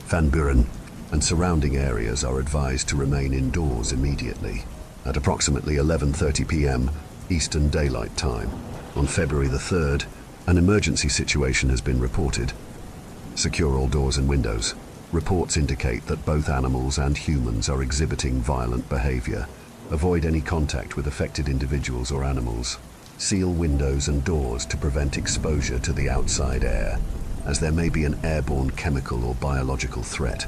Van Buren, and surrounding areas are advised to remain indoors immediately. At approximately 11:30 p.m. Eastern Daylight Time, on February the 3rd, an emergency situation has been reported. Secure all doors and windows. Reports indicate that both animals and humans are exhibiting violent behavior. Avoid any contact with affected individuals or animals. Seal windows and doors to prevent exposure to the outside air, as there may be an airborne chemical or biological threat.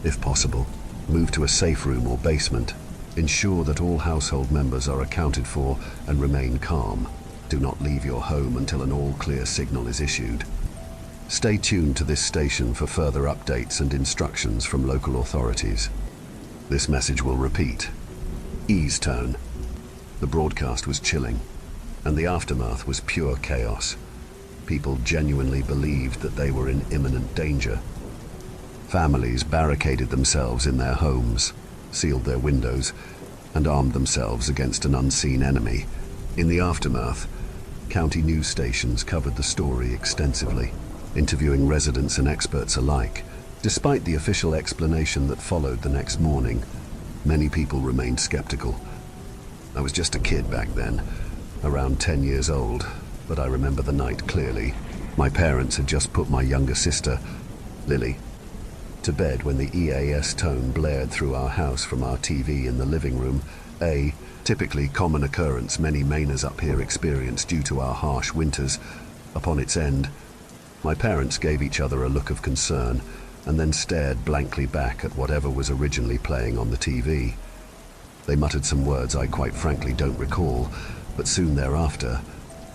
If possible, move to a safe room or basement. Ensure that all household members are accounted for and remain calm. Do not leave your home until an all-clear signal is issued. Stay tuned to this station for further updates and instructions from local authorities. This message will repeat. Ease tone. The broadcast was chilling, and the aftermath was pure chaos. People genuinely believed that they were in imminent danger. Families barricaded themselves in their homes, sealed their windows, and armed themselves against an unseen enemy. In the aftermath, county news stations covered the story extensively, interviewing residents and experts alike. Despite the official explanation that followed the next morning, many people remained skeptical. I was just a kid back then, around 10 years old, but I remember the night clearly. My parents had just put my younger sister, Lily, to bed when the EAS tone blared through our house from our TV in the living room, a typically common occurrence many Mainers up here experience due to our harsh winters. Upon its end, my parents gave each other a look of concern and then stared blankly back at whatever was originally playing on the TV. They muttered some words I quite frankly don't recall, but soon thereafter,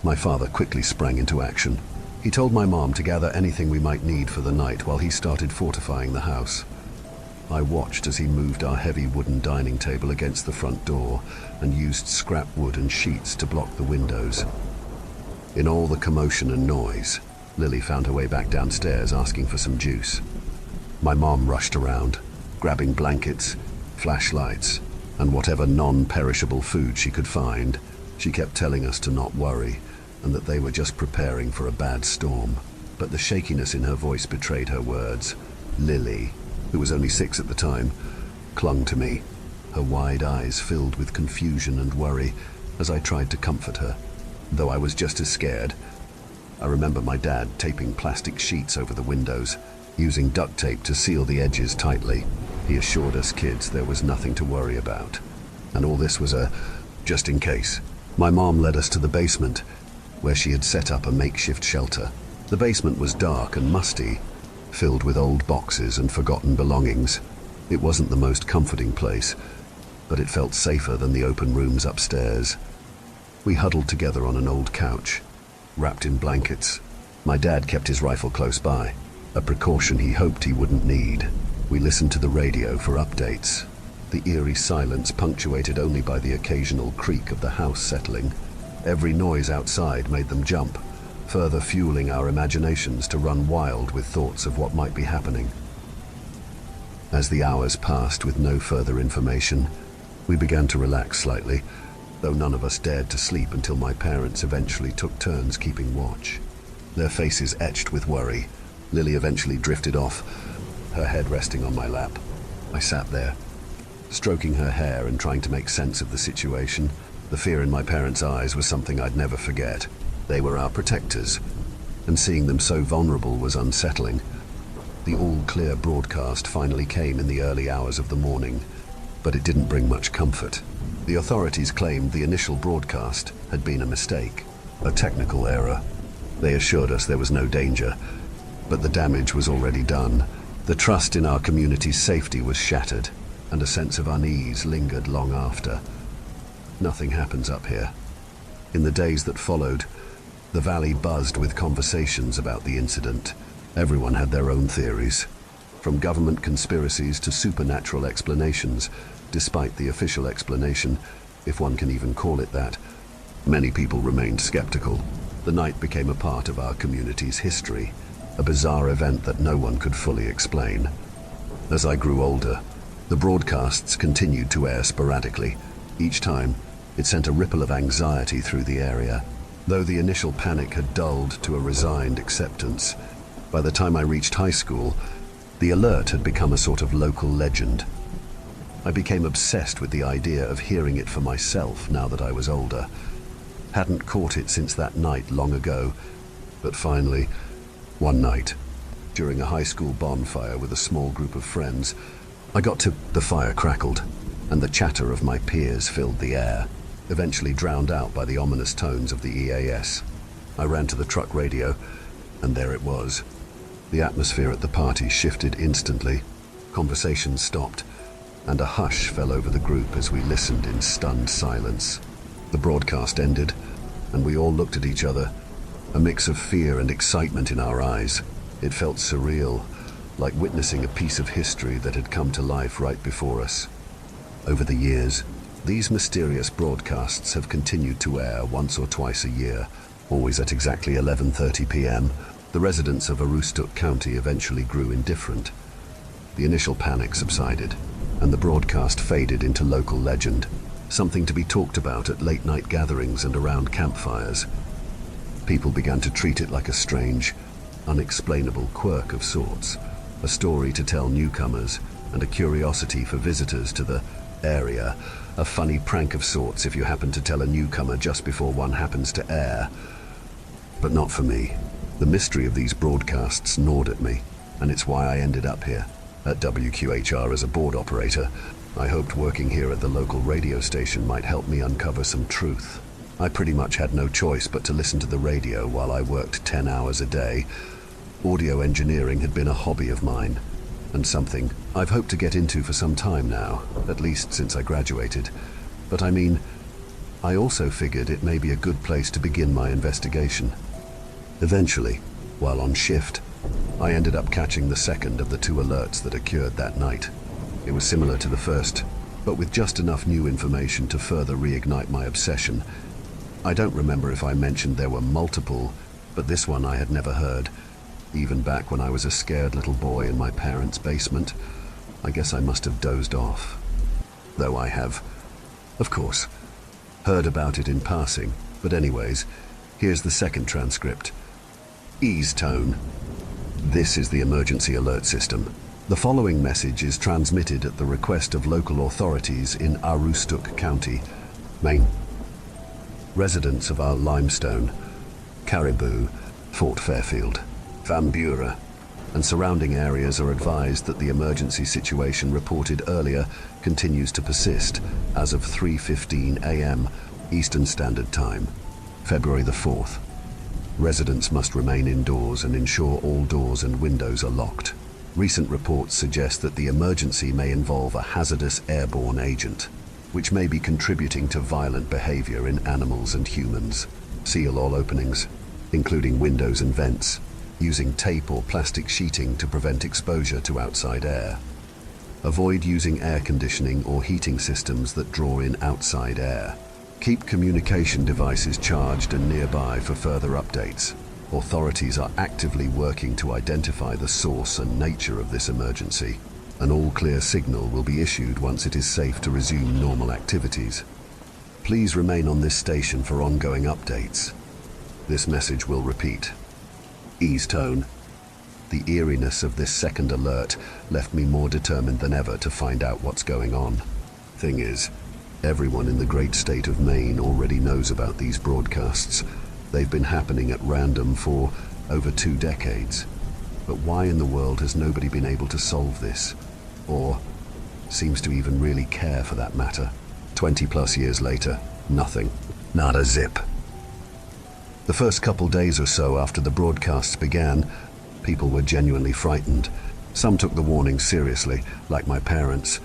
my father quickly sprang into action. He told my mom to gather anything we might need for the night while he started fortifying the house. I watched as he moved our heavy wooden dining table against the front door and used scrap wood and sheets to block the windows. In all the commotion and noise, Lily found her way back downstairs asking for some juice. My mom rushed around, grabbing blankets, flashlights, and whatever non-perishable food she could find. She kept telling us to not worry, and that they were just preparing for a bad storm. But the shakiness in her voice betrayed her words. Lily, who was only 6 at the time, clung to me, her wide eyes filled with confusion and worry as I tried to comfort her, though I was just as scared. I remember my dad taping plastic sheets over the windows, using duct tape to seal the edges tightly. He assured us kids there was nothing to worry about. And all this was just in case. My mom led us to the basement, where she had set up a makeshift shelter. The basement was dark and musty, filled with old boxes and forgotten belongings. It wasn't the most comforting place, but it felt safer than the open rooms upstairs. We huddled together on an old couch, wrapped in blankets. My dad kept his rifle close by, a precaution he hoped he wouldn't need. We listened to the radio for updates, the eerie silence punctuated only by the occasional creak of the house settling. Every noise outside made them jump, further fueling our imaginations to run wild with thoughts of what might be happening. As the hours passed with no further information, we began to relax slightly, though none of us dared to sleep until my parents eventually took turns keeping watch. Their faces etched with worry, Lily eventually drifted off, her head resting on my lap. I sat there, stroking her hair and trying to make sense of the situation. The fear in my parents' eyes was something I'd never forget. They were our protectors, and seeing them so vulnerable was unsettling. The all-clear broadcast finally came in the early hours of the morning, but it didn't bring much comfort. The authorities claimed the initial broadcast had been a mistake, a technical error. They assured us there was no danger, but the damage was already done. The trust in our community's safety was shattered, and a sense of unease lingered long after. Nothing happens up here. In the days that followed, the valley buzzed with conversations about the incident. Everyone had their own theories, from government conspiracies to supernatural explanations. Despite the official explanation, if one can even call it that, many people remained skeptical. The night became a part of our community's history, a bizarre event that no one could fully explain. As I grew older, the broadcasts continued to air sporadically. Each time, it sent a ripple of anxiety through the area. Though the initial panic had dulled to a resigned acceptance, by the time I reached high school, the alert had become a sort of local legend. I became obsessed with the idea of hearing it for myself now that I was older. Hadn't caught it since that night long ago, but finally, one night, during a high school bonfire with a small group of friends, the fire crackled, and the chatter of my peers filled the air, eventually drowned out by the ominous tones of the EAS. I ran to the truck radio, and there it was. The atmosphere at the party shifted instantly. Conversation stopped, and a hush fell over the group as we listened in stunned silence. The broadcast ended, and we all looked at each other, a mix of fear and excitement in our eyes. It felt surreal, like witnessing a piece of history that had come to life right before us. Over the years, these mysterious broadcasts have continued to air once or twice a year, always at exactly 11:30 p.m. The residents of Aroostook County eventually grew indifferent. The initial panic subsided, and the broadcast faded into local legend, something to be talked about at late-night gatherings and around campfires. People began to treat it like a strange, unexplainable quirk of sorts, a story to tell newcomers and a curiosity for visitors to the area, a funny prank of sorts if you happen to tell a newcomer just before one happens to air. But not for me. The mystery of these broadcasts gnawed at me, and it's why I ended up here, at WQHR as a board operator. I hoped working here at the local radio station might help me uncover some truth. I pretty much had no choice but to listen to the radio while I worked 10 hours a day. Audio engineering had been a hobby of mine, and something I've hoped to get into for some time now, at least since I graduated. But I also figured it may be a good place to begin my investigation. Eventually, while on shift, I ended up catching the second of the 2 alerts that occurred that night. It was similar to the first, but with just enough new information to further reignite my obsession. I don't remember if I mentioned there were multiple, but this one I had never heard, even back when I was a scared little boy in my parents' basement. I guess I must have dozed off. Though I have, of course, Heard about it in passing, but anyways, here's the second transcript. Ease tone. This is the emergency alert system. The following message is transmitted at the request of local authorities in Aroostook County, Maine. Residents of our Limestone, Caribou, Fort Fairfield, Van Buren, and surrounding areas are advised that the emergency situation reported earlier continues to persist as of 3:15 a.m. Eastern Standard Time, February the 4th. Residents must remain indoors and ensure all doors and windows are locked. Recent reports suggest that the emergency may involve a hazardous airborne agent, which may be contributing to violent behavior in animals and humans. Seal all openings, including windows and vents, using tape or plastic sheeting to prevent exposure to outside air. Avoid using air conditioning or heating systems that draw in outside air. Keep communication devices charged and nearby for further updates. Authorities are actively working to identify the source and nature of this emergency. An all-clear signal will be issued once it is safe to resume normal activities. Please remain on this station for ongoing updates. This message will repeat. Ease tone. The eeriness of this second alert left me more determined than ever to find out what's going on. Thing is, everyone in the great state of Maine already knows about these broadcasts. They've been happening at random for over 2 decades. But why in the world has nobody been able to solve this? Or seems to even really care for that matter? 20+ years later, nothing. Not a zip. The first couple days or so after the broadcasts began, people were genuinely frightened. Some took the warning seriously, like my parents.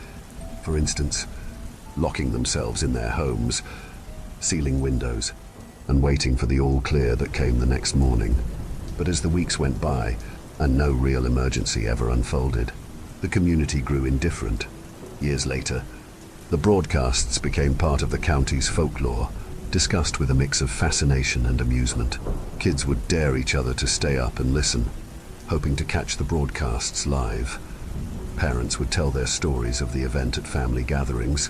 For instance, locking themselves in their homes, sealing windows, and waiting for the all-clear that came the next morning. But as the weeks went by, and no real emergency ever unfolded, the community grew indifferent. Years later, the broadcasts became part of the county's folklore, discussed with a mix of fascination and amusement. Kids would dare each other to stay up and listen, hoping to catch the broadcasts live. Parents would tell their stories of the event at family gatherings,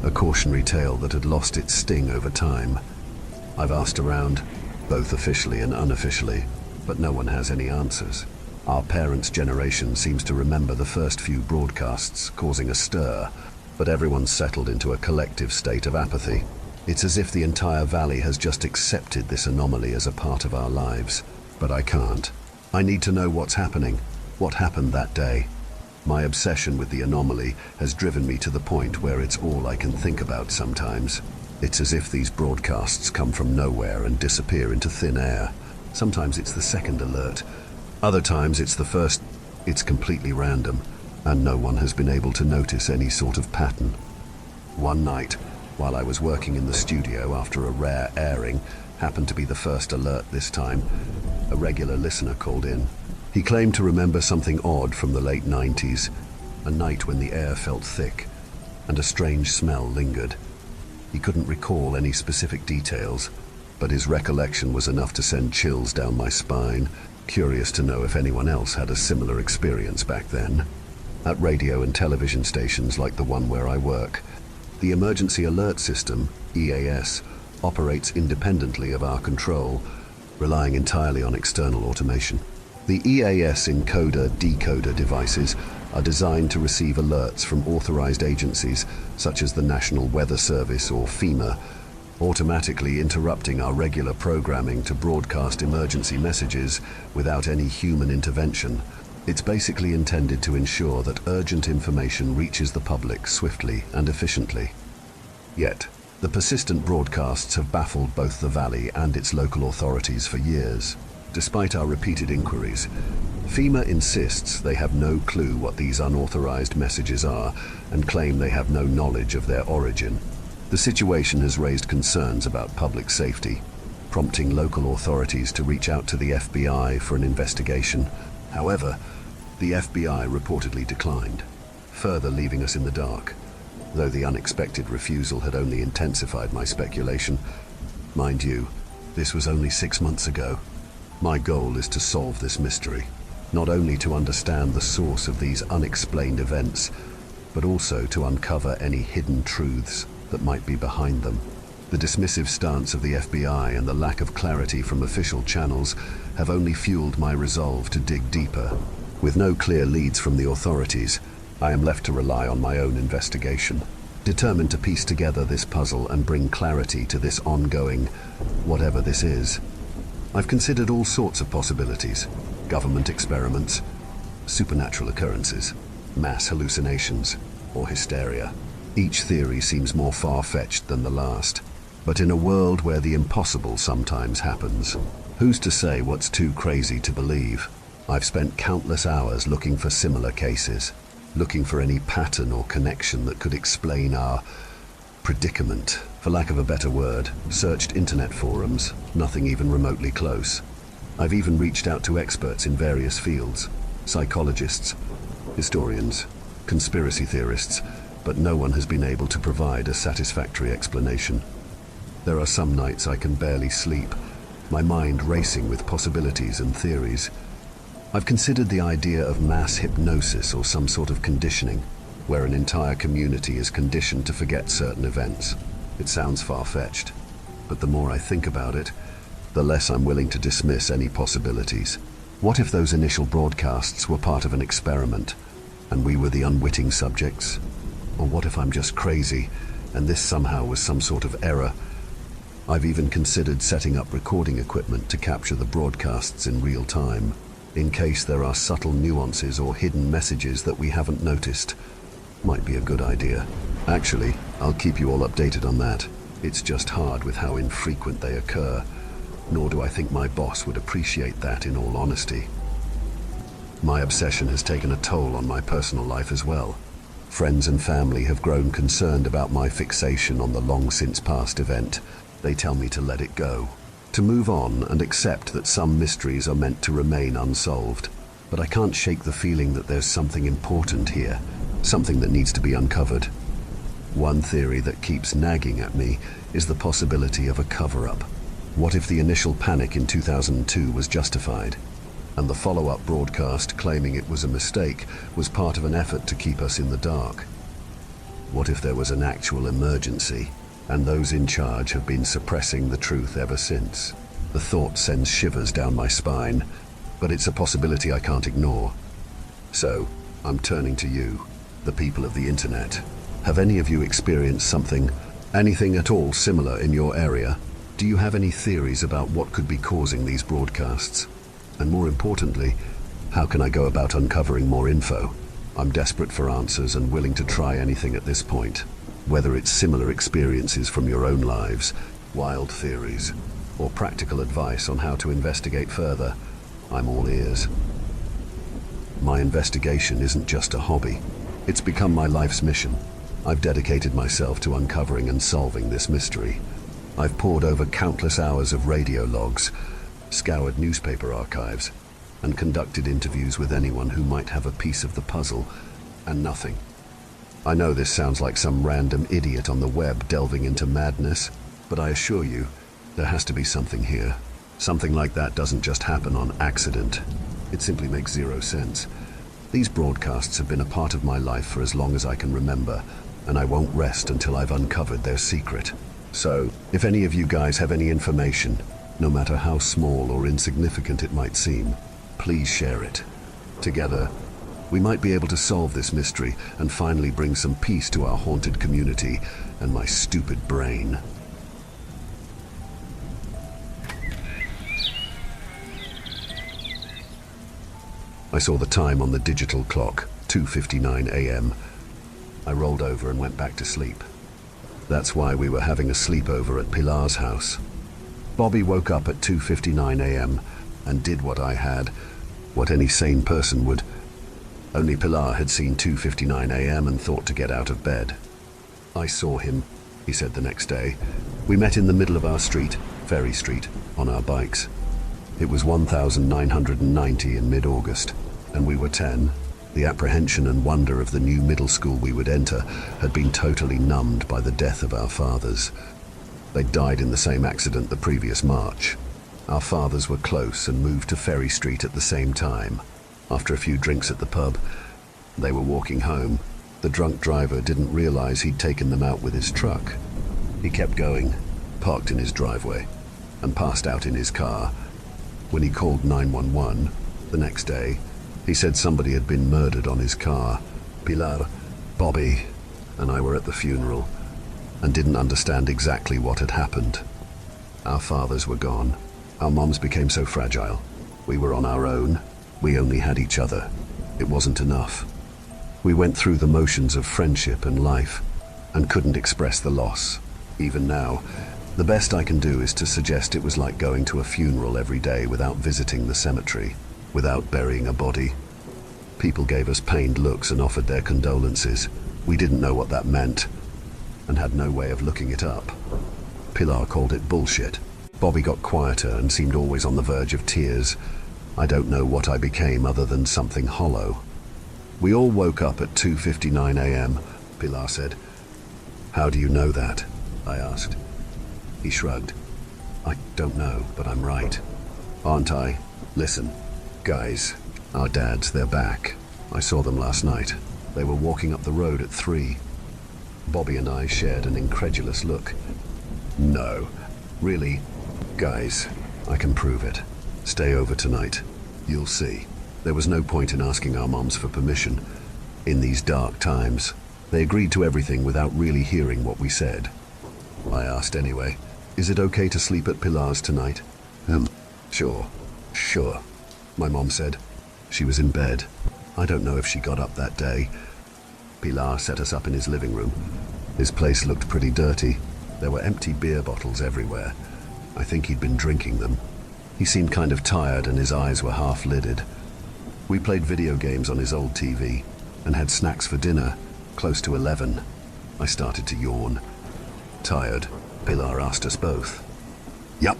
a cautionary tale that had lost its sting over time. I've asked around, both officially and unofficially, but no one has any answers. Our parents' generation seems to remember the first few broadcasts causing a stir, but everyone's settled into a collective state of apathy. It's as if the entire valley has just accepted this anomaly as a part of our lives. But I can't. I need to know what's happening, what happened that day. My obsession with the anomaly has driven me to the point where it's all I can think about sometimes. It's as if these broadcasts come from nowhere and disappear into thin air. Sometimes it's the second alert. Other times it's the first. It's completely random, and no one has been able to notice any sort of pattern. One night, while I was working in the studio after a rare airing, happened to be the first alert this time, a regular listener called in. He claimed to remember something odd from the late 90s, a night when the air felt thick and a strange smell lingered. He couldn't recall any specific details, but his recollection was enough to send chills down my spine, curious to know if anyone else had a similar experience back then. At radio and television stations like the one where I work, the Emergency Alert System, EAS, operates independently of our control, relying entirely on external automation. The EAS encoder-decoder devices are designed to receive alerts from authorized agencies such as the National Weather Service or FEMA, automatically interrupting our regular programming to broadcast emergency messages without any human intervention. It's basically intended to ensure that urgent information reaches the public swiftly and efficiently. Yet, the persistent broadcasts have baffled both the valley and its local authorities for years. Despite our repeated inquiries, FEMA insists they have no clue what these unauthorized messages are and claim they have no knowledge of their origin. The situation has raised concerns about public safety, prompting local authorities to reach out to the FBI for an investigation. However, the FBI reportedly declined, further leaving us in the dark, though the unexpected refusal had only intensified my speculation. Mind you, this was only 6 months ago. My goal is to solve this mystery, not only to understand the source of these unexplained events, but also to uncover any hidden truths that might be behind them. The dismissive stance of the FBI and the lack of clarity from official channels have only fueled my resolve to dig deeper. With no clear leads from the authorities, I am left to rely on my own investigation, determined to piece together this puzzle and bring clarity to this ongoing, whatever this is. I've considered all sorts of possibilities: government experiments, supernatural occurrences, mass hallucinations, or hysteria. Each theory seems more far-fetched than the last. But in a world where the impossible sometimes happens, who's to say what's too crazy to believe? I've spent countless hours looking for similar cases, looking for any pattern or connection that could explain our predicament. For lack of a better word, searched internet forums, nothing even remotely close. I've even reached out to experts in various fields, psychologists, historians, conspiracy theorists, but no one has been able to provide a satisfactory explanation. There are some nights I can barely sleep, my mind racing with possibilities and theories. I've considered the idea of mass hypnosis or some sort of conditioning, where an entire community is conditioned to forget certain events. It sounds far-fetched, but the more I think about it, the less I'm willing to dismiss any possibilities. What if those initial broadcasts were part of an experiment, and we were the unwitting subjects? Or what if I'm just crazy, and this somehow was some sort of error? I've even considered setting up recording equipment to capture the broadcasts in real time, in case there are subtle nuances or hidden messages that we haven't noticed. Might be a good idea. Actually, I'll keep you all updated on that. It's just hard with how infrequent they occur, nor do I think my boss would appreciate that, in all honesty. My obsession has taken a toll on my personal life as well. Friends and family have grown concerned about my fixation on the long-since-past event. They tell me to let it go, to move on and accept that some mysteries are meant to remain unsolved. But I can't shake the feeling that there's something important here, something that needs to be uncovered. One theory that keeps nagging at me is the possibility of a cover-up. What if the initial panic in 2002 was justified, and the follow-up broadcast claiming it was a mistake was part of an effort to keep us in the dark? What if there was an actual emergency, and those in charge have been suppressing the truth ever since? The thought sends shivers down my spine, but it's a possibility I can't ignore. So, I'm turning to you, the people of the internet. Have any of you experienced anything at all similar in your area? Do you have any theories about what could be causing these broadcasts? And more importantly, how can I go about uncovering more info? I'm desperate for answers and willing to try anything at this point. Whether it's similar experiences from your own lives, wild theories, or practical advice on how to investigate further, I'm all ears. My investigation isn't just a hobby. It's become my life's mission. I've dedicated myself to uncovering and solving this mystery. I've pored over countless hours of radio logs, scoured newspaper archives, and conducted interviews with anyone who might have a piece of the puzzle, and nothing. I know this sounds like some random idiot on the web delving into madness, but I assure you, there has to be something here. Something like that doesn't just happen on accident. It simply makes zero sense. These broadcasts have been a part of my life for as long as I can remember, and I won't rest until I've uncovered their secret. So, if any of you guys have any information, no matter how small or insignificant it might seem, please share it. Together, we might be able to solve this mystery and finally bring some peace to our haunted community and my stupid brain. I saw the time on the digital clock, 2:59 a.m. I rolled over and went back to sleep. That's why we were having a sleepover at Pilar's house. Bobby woke up at 2:59 a.m. and did what any sane person would. Only Pilar had seen 2:59 a.m. and thought to get out of bed. I saw him, he said the next day. We met in the middle of our street, Ferry Street, on our bikes. It was 1990 in mid-August, and we were 10. The apprehension and wonder of the new middle school we would enter had been totally numbed by the death of our fathers. They died in the same accident the previous March. Our fathers were close and moved to Ferry Street at the same time. After a few drinks at the pub, they were walking home. The drunk driver didn't realize he'd taken them out with his truck. He kept going, parked in his driveway and passed out in his car. When he called 911 the next day, he said somebody had been murdered on his car. Pilar, Bobby, and I were at the funeral and didn't understand exactly what had happened. Our fathers were gone. Our moms became so fragile. We were on our own. We only had each other. It wasn't enough. We went through the motions of friendship and life and couldn't express the loss. Even now, the best I can do is to suggest it was like going to a funeral every day without visiting the cemetery, without burying a body. People gave us pained looks and offered their condolences. We didn't know what that meant and had no way of looking it up. Pilar called it bullshit. Bobby got quieter and seemed always on the verge of tears. I don't know what I became other than something hollow. We all woke up at 2:59 a.m., Pilar said. How do you know that? I asked. He shrugged. I don't know, but I'm right. Aren't I? Listen, guys, our dads, they're back. I saw them last night. They were walking up the road at 3. Bobby and I shared an incredulous look. No, really? Guys, I can prove it. Stay over tonight. You'll see. There was no point in asking our moms for permission. In these dark times, they agreed to everything without really hearing what we said. I asked anyway, is it okay to sleep at Pilar's tonight? Sure, my mom said. She was in bed. I don't know if she got up that day. Pilar set us up in his living room. His place looked pretty dirty. There were empty beer bottles everywhere. I think he'd been drinking them. He seemed kind of tired and his eyes were half-lidded. We played video games on his old TV and had snacks for dinner, close to 11. I started to yawn. Tired, Pilar asked us both. Yup,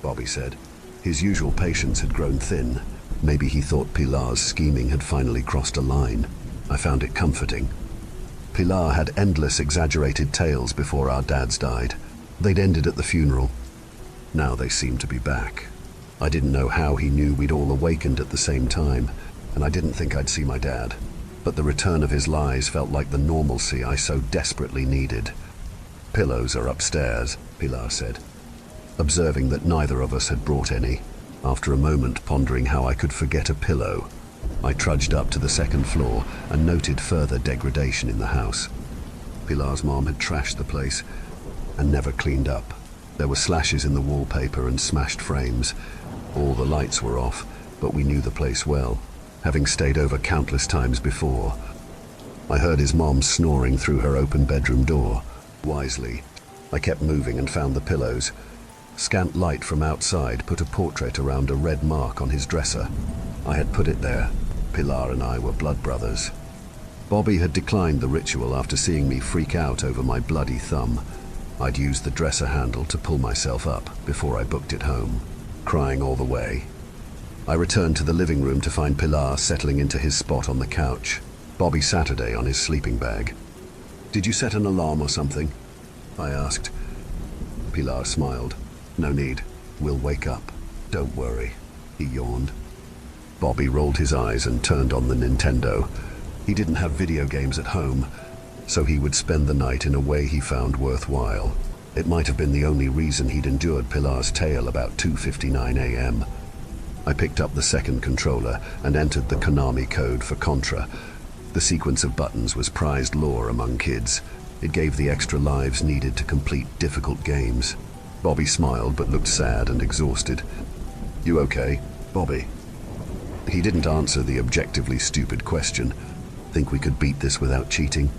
Bobby said. His usual patience had grown thin. Maybe he thought Pilar's scheming had finally crossed a line. I found it comforting. Pilar had endless exaggerated tales before our dads died. They'd ended at the funeral. Now they seemed to be back. I didn't know how he knew we'd all awakened at the same time, and I didn't think I'd see my dad. But the return of his lies felt like the normalcy I so desperately needed. Pillows are upstairs, Pilar said, observing that neither of us had brought any. After a moment pondering how I could forget a pillow, I trudged up to the second floor and noted further degradation in the house. Pilar's mom had trashed the place and never cleaned up. There were slashes in the wallpaper and smashed frames. All the lights were off, but we knew the place well, having stayed over countless times before. I heard his mom snoring through her open bedroom door. Wisely, I kept moving and found the pillows. Scant light from outside put a portrait around a red mark on his dresser. I had put it there. Pilar and I were blood brothers. Bobby had declined the ritual after seeing me freak out over my bloody thumb. I'd used the dresser handle to pull myself up before I booked it home, crying all the way. I returned to the living room to find Pilar settling into his spot on the couch, Bobby Saturday on his sleeping bag. Did you set an alarm or something? I asked. Pilar smiled. No need. We'll wake up. Don't worry. He yawned. Bobby rolled his eyes and turned on the Nintendo. He didn't have video games at home, so he would spend the night in a way he found worthwhile. It might have been the only reason he'd endured Pilar's tale about 2:59 a.m. I picked up the second controller and entered the Konami code for Contra. The sequence of buttons was prized lore among kids. It gave the extra lives needed to complete difficult games. Bobby smiled but looked sad and exhausted. You okay, Bobby? He didn't answer the objectively stupid question. Think we could beat this without cheating?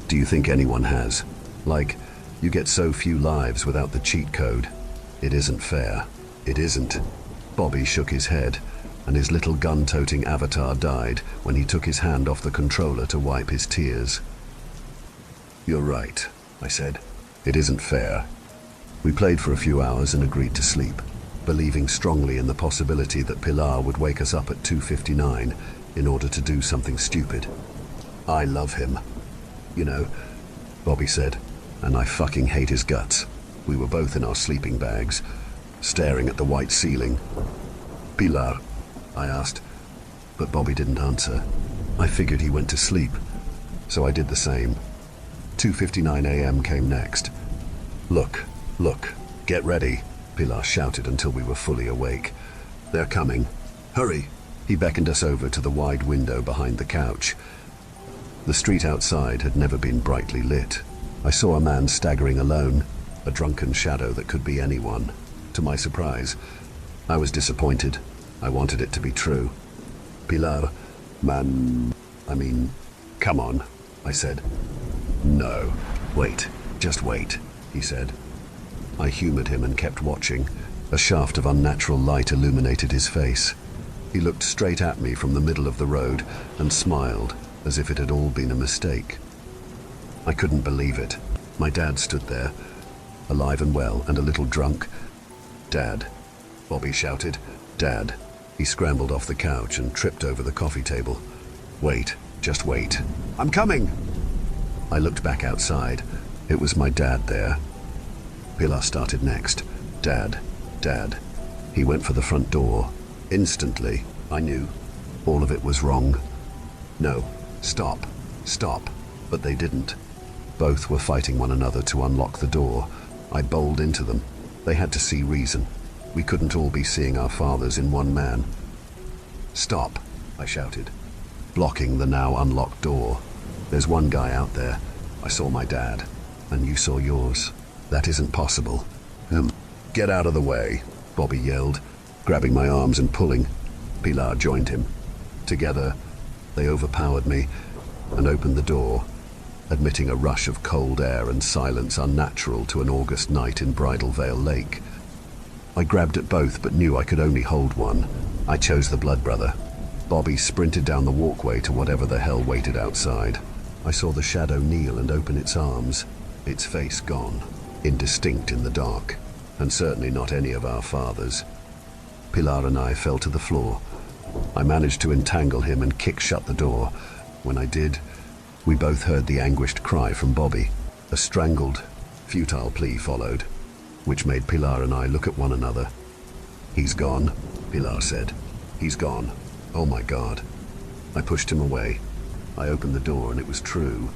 Do you think anyone has? Like, you get so few lives without the cheat code. It isn't fair. It isn't. Bobby shook his head, and his little gun-toting avatar died when he took his hand off the controller to wipe his tears. You're right, I said. It isn't fair. We played for a few hours and agreed to sleep, believing strongly in the possibility that Pilar would wake us up at 2:59 in order to do something stupid. I love him. You know, Bobby said, and I fucking hate his guts. We were both in our sleeping bags, staring at the white ceiling. Pilar, I asked, but Bobby didn't answer. I figured he went to sleep, so I did the same. 2:59 a.m. came next. Look, Get ready, Pilar shouted until we were fully awake. They're coming. Hurry! He beckoned us over to the wide window behind the couch. The street outside had never been brightly lit. I saw a man staggering alone, a drunken shadow that could be anyone. To my surprise, I was disappointed. I wanted it to be true. Pilar, come on, I said. No, wait, just wait, he said. I humored him and kept watching. A shaft of unnatural light illuminated his face. He looked straight at me from the middle of the road and smiled as if it had all been a mistake. I couldn't believe it. My dad stood there, alive and well and a little drunk. Dad, Bobby shouted. Dad. He scrambled off the couch and tripped over the coffee table. Wait, just wait. I'm coming! I looked back outside. It was my dad there. Pilar started next. Dad, Dad. He went for the front door. Instantly, I knew. All of it was wrong. No, stop, stop. But they didn't. Both were fighting one another to unlock the door. I bowled into them. They had to see reason. We couldn't all be seeing our fathers in one man. Stop, I shouted, blocking the now unlocked door. There's one guy out there. I saw my dad, and you saw yours. That isn't possible. Get out of the way, Bobby yelled, grabbing my arms and pulling. Pilar joined him. Together, they overpowered me and opened the door, admitting a rush of cold air and silence unnatural to an August night in Bridal Veil Lake. I grabbed at both but knew I could only hold one. I chose the blood brother. Bobby sprinted down the walkway to whatever the hell waited outside. I saw the shadow kneel and open its arms, its face gone, indistinct in the dark, and certainly not any of our fathers. Pilar and I fell to the floor. I managed to entangle him and kick shut the door. When I did, we both heard the anguished cry from Bobby. A strangled, futile plea followed, which made Pilar and I look at one another. He's gone, Pilar said. He's gone. Oh my God. I pushed him away. I opened the door and it was true.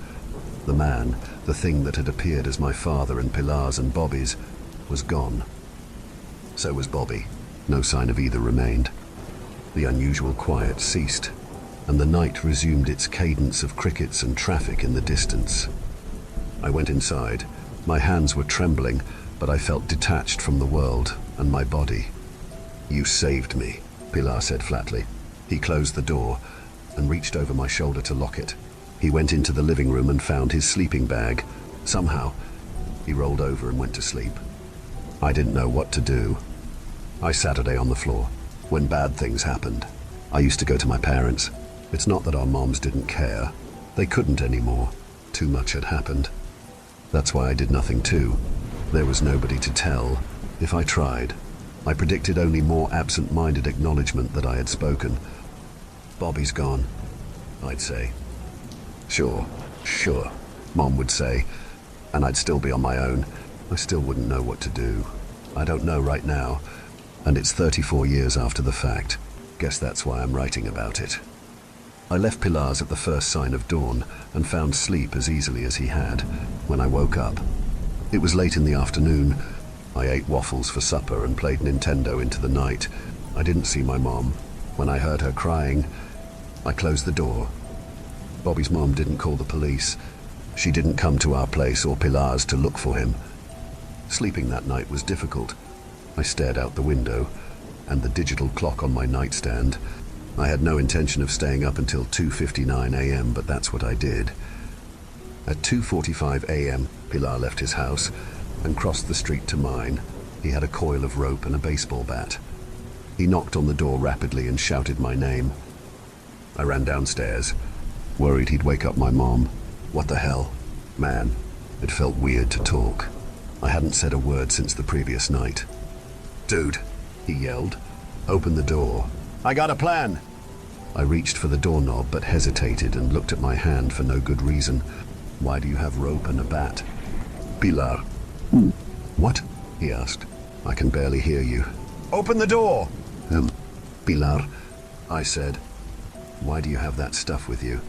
The man, the thing that had appeared as my father and Pilar's and Bobby's, was gone. So was Bobby. No sign of either remained. The unusual quiet ceased, and the night resumed its cadence of crickets and traffic in the distance. I went inside. My hands were trembling, but I felt detached from the world and my body. You saved me, Pilar said flatly. He closed the door and reached over my shoulder to lock it. He went into the living room and found his sleeping bag. Somehow, he rolled over and went to sleep. I didn't know what to do. I Saturday on the floor. When bad things happened, I used to go to my parents. It's not that our moms didn't care. They couldn't anymore. Too much had happened. That's why I did nothing too. There was nobody to tell. If I tried, I predicted only more absent-minded acknowledgement that I had spoken. Bobby's gone, I'd say. Sure, Mom would say, and I'd still be on my own. I still wouldn't know what to do. I don't know right now, and it's 34 years after the fact. Guess that's why I'm writing about it. I left Pilar's at the first sign of dawn and found sleep as easily as he had when I woke up. It was late in the afternoon. I ate waffles for supper and played Nintendo into the night. I didn't see my mom. When I heard her crying, I closed the door. Bobby's mom didn't call the police. She didn't come to our place or Pilar's to look for him. Sleeping that night was difficult. I stared out the window and the digital clock on my nightstand. I had no intention of staying up until 2:59 a.m., but that's what I did. At 2:45 a.m., Pilar left his house and crossed the street to mine. He had a coil of rope and a baseball bat. He knocked on the door rapidly and shouted my name. I ran downstairs, worried he'd wake up my mom. What the hell? Man, it felt weird to talk. I hadn't said a word since the previous night. Dude, he yelled, open the door. I got a plan. I reached for the doorknob but hesitated and looked at my hand for no good reason. Why do you have rope and a bat? Pilar. What? He asked. I can barely hear you. Open the door! Pilar, I said. Why do you have that stuff with you?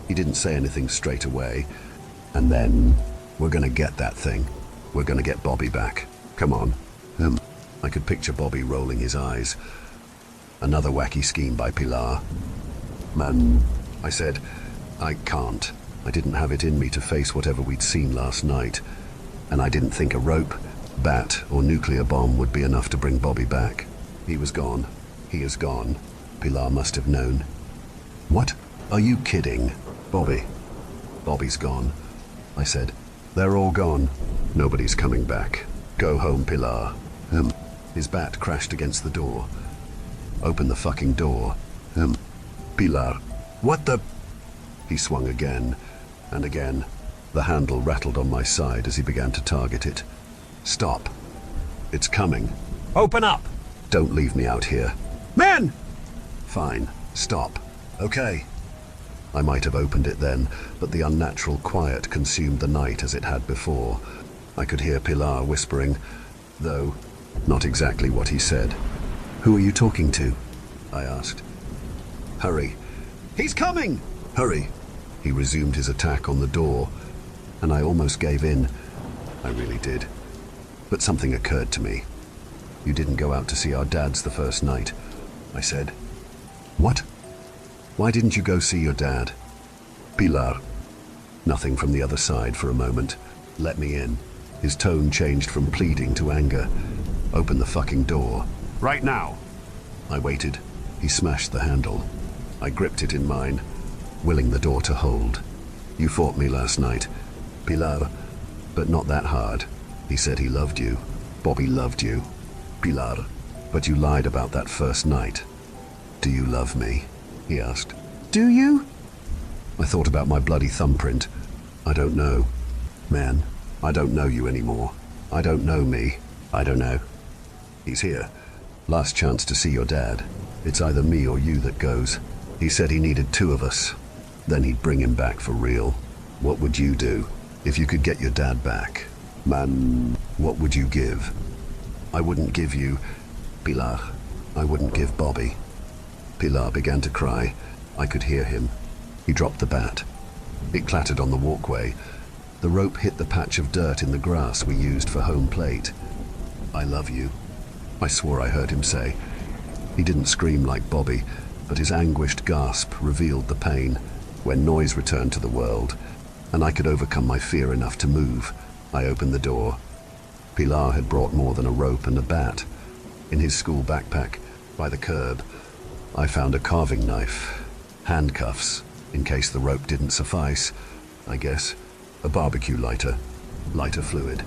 He didn't say anything straight away. And then, we're gonna get that thing. We're gonna get Bobby back. Come on. I could picture Bobby rolling his eyes. Another wacky scheme by Pilar. Man, I said, I can't. I didn't have it in me to face whatever we'd seen last night. And I didn't think a rope, bat, or nuclear bomb would be enough to bring Bobby back. He was gone. He is gone. Pilar must have known. What? Are you kidding? Bobby. Bobby's gone. I said, they're all gone. Nobody's coming back. Go home, Pilar. His bat crashed against the door. Open the fucking door. Pilar. What the? He swung again, and again. The handle rattled on my side as he began to target it. Stop. It's coming. Open up! Don't leave me out here. Men! Fine. Stop. Okay. I might have opened it then, but the unnatural quiet consumed the night as it had before. I could hear Pilar whispering, though not exactly what he said. Who are you talking to? I asked. Hurry. He's coming! Hurry. He resumed his attack on the door, and I almost gave in. I really did. But something occurred to me. You didn't go out to see our dads the first night, I said. What? Why didn't you go see your dad? Pilar. Nothing from the other side for a moment. Let me in. His tone changed from pleading to anger. Open the fucking door. Right now. I waited. He smashed the handle. I gripped it in mine, willing the door to hold. You fought me last night, Pilar, but not that hard. He said he loved you. Bobby loved you. Pilar, but you lied about that first night. Do you love me? He asked. Do you? I thought about my bloody thumbprint. I don't know. Man, I don't know you anymore. I don't know me. I don't know. He's here. Last chance to see your dad. It's either me or you that goes. He said he needed two of us. Then he'd bring him back for real. What would you do if you could get your dad back? Man, what would you give? I wouldn't give you, Pilar. I wouldn't give Bobby. Pilar began to cry. I could hear him. He dropped the bat. It clattered on the walkway. The rope hit the patch of dirt in the grass we used for home plate. I love you, I swore I heard him say. He didn't scream like Bobby, but his anguished gasp revealed the pain. When noise returned to the world, and I could overcome my fear enough to move, I opened the door. Pilar had brought more than a rope and a bat. In his school backpack, by the curb, I found a carving knife, handcuffs, in case the rope didn't suffice, I guess, a barbecue lighter fluid,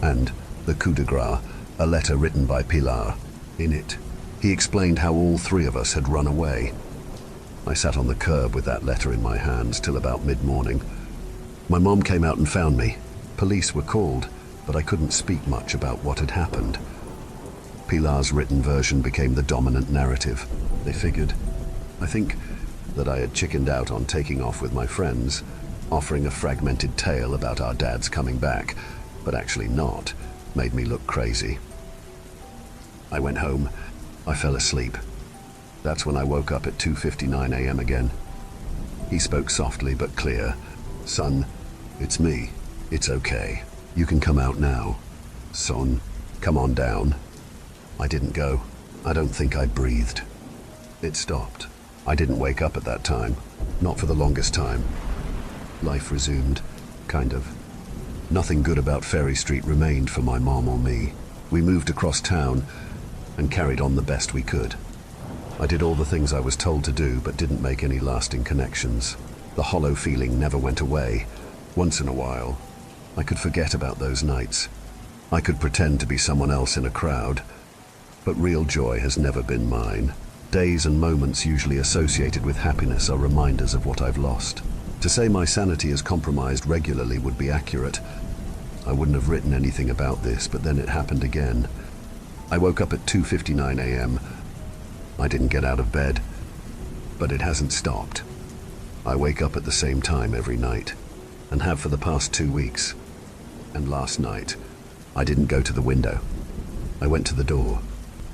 and the coup de grace, a letter written by Pilar. In it, he explained how all three of us had run away. I sat on the curb with that letter in my hands till about mid-morning. My mom came out and found me. Police were called, but I couldn't speak much about what had happened. Pilar's written version became the dominant narrative. They figured, I think, that I had chickened out on taking off with my friends, offering a fragmented tale about our dads coming back, but actually not, made me look crazy. I went home. I fell asleep. That's when I woke up at 2:59 a.m. again. He spoke softly but clear. Son, it's me. It's okay. You can come out now. Son, come on down. I didn't go. I don't think I breathed. It stopped. I didn't wake up at that time. Not for the longest time. Life resumed. Kind of. Nothing good about Ferry Street remained for my mom or me. We moved across town and carried on the best we could. I did all the things I was told to do, but didn't make any lasting connections. The hollow feeling never went away. Once in a while, I could forget about those nights. I could pretend to be someone else in a crowd, but real joy has never been mine. Days and moments usually associated with happiness are reminders of what I've lost. To say my sanity is compromised regularly would be accurate. I wouldn't have written anything about this, but then it happened again. I woke up at 2:59 a.m. I didn't get out of bed, but it hasn't stopped. I wake up at the same time every night, and have for the past 2 weeks. And last night, I didn't go to the window. I went to the door.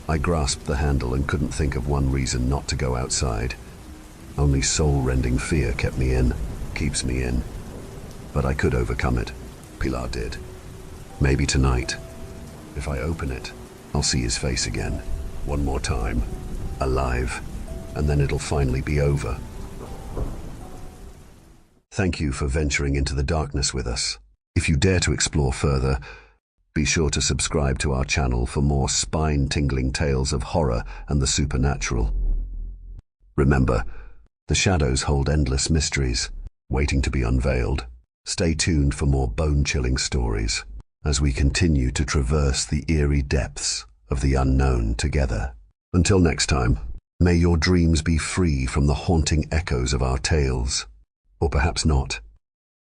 I grasped the handle and couldn't think of one reason not to go outside. Only soul-rending fear kept me in, keeps me in. But I could overcome it. Pilar did. Maybe tonight. If I open it, I'll see his face again. One more time. Alive. And then it'll finally be over. Thank you for venturing into the darkness with us. If you dare to explore further, be sure to subscribe to our channel for more spine-tingling tales of horror and the supernatural. Remember, the shadows hold endless mysteries, waiting to be unveiled. Stay tuned for more bone-chilling stories as we continue to traverse the eerie depths of the unknown together. Until next time, may your dreams be free from the haunting echoes of our tales. Or perhaps not.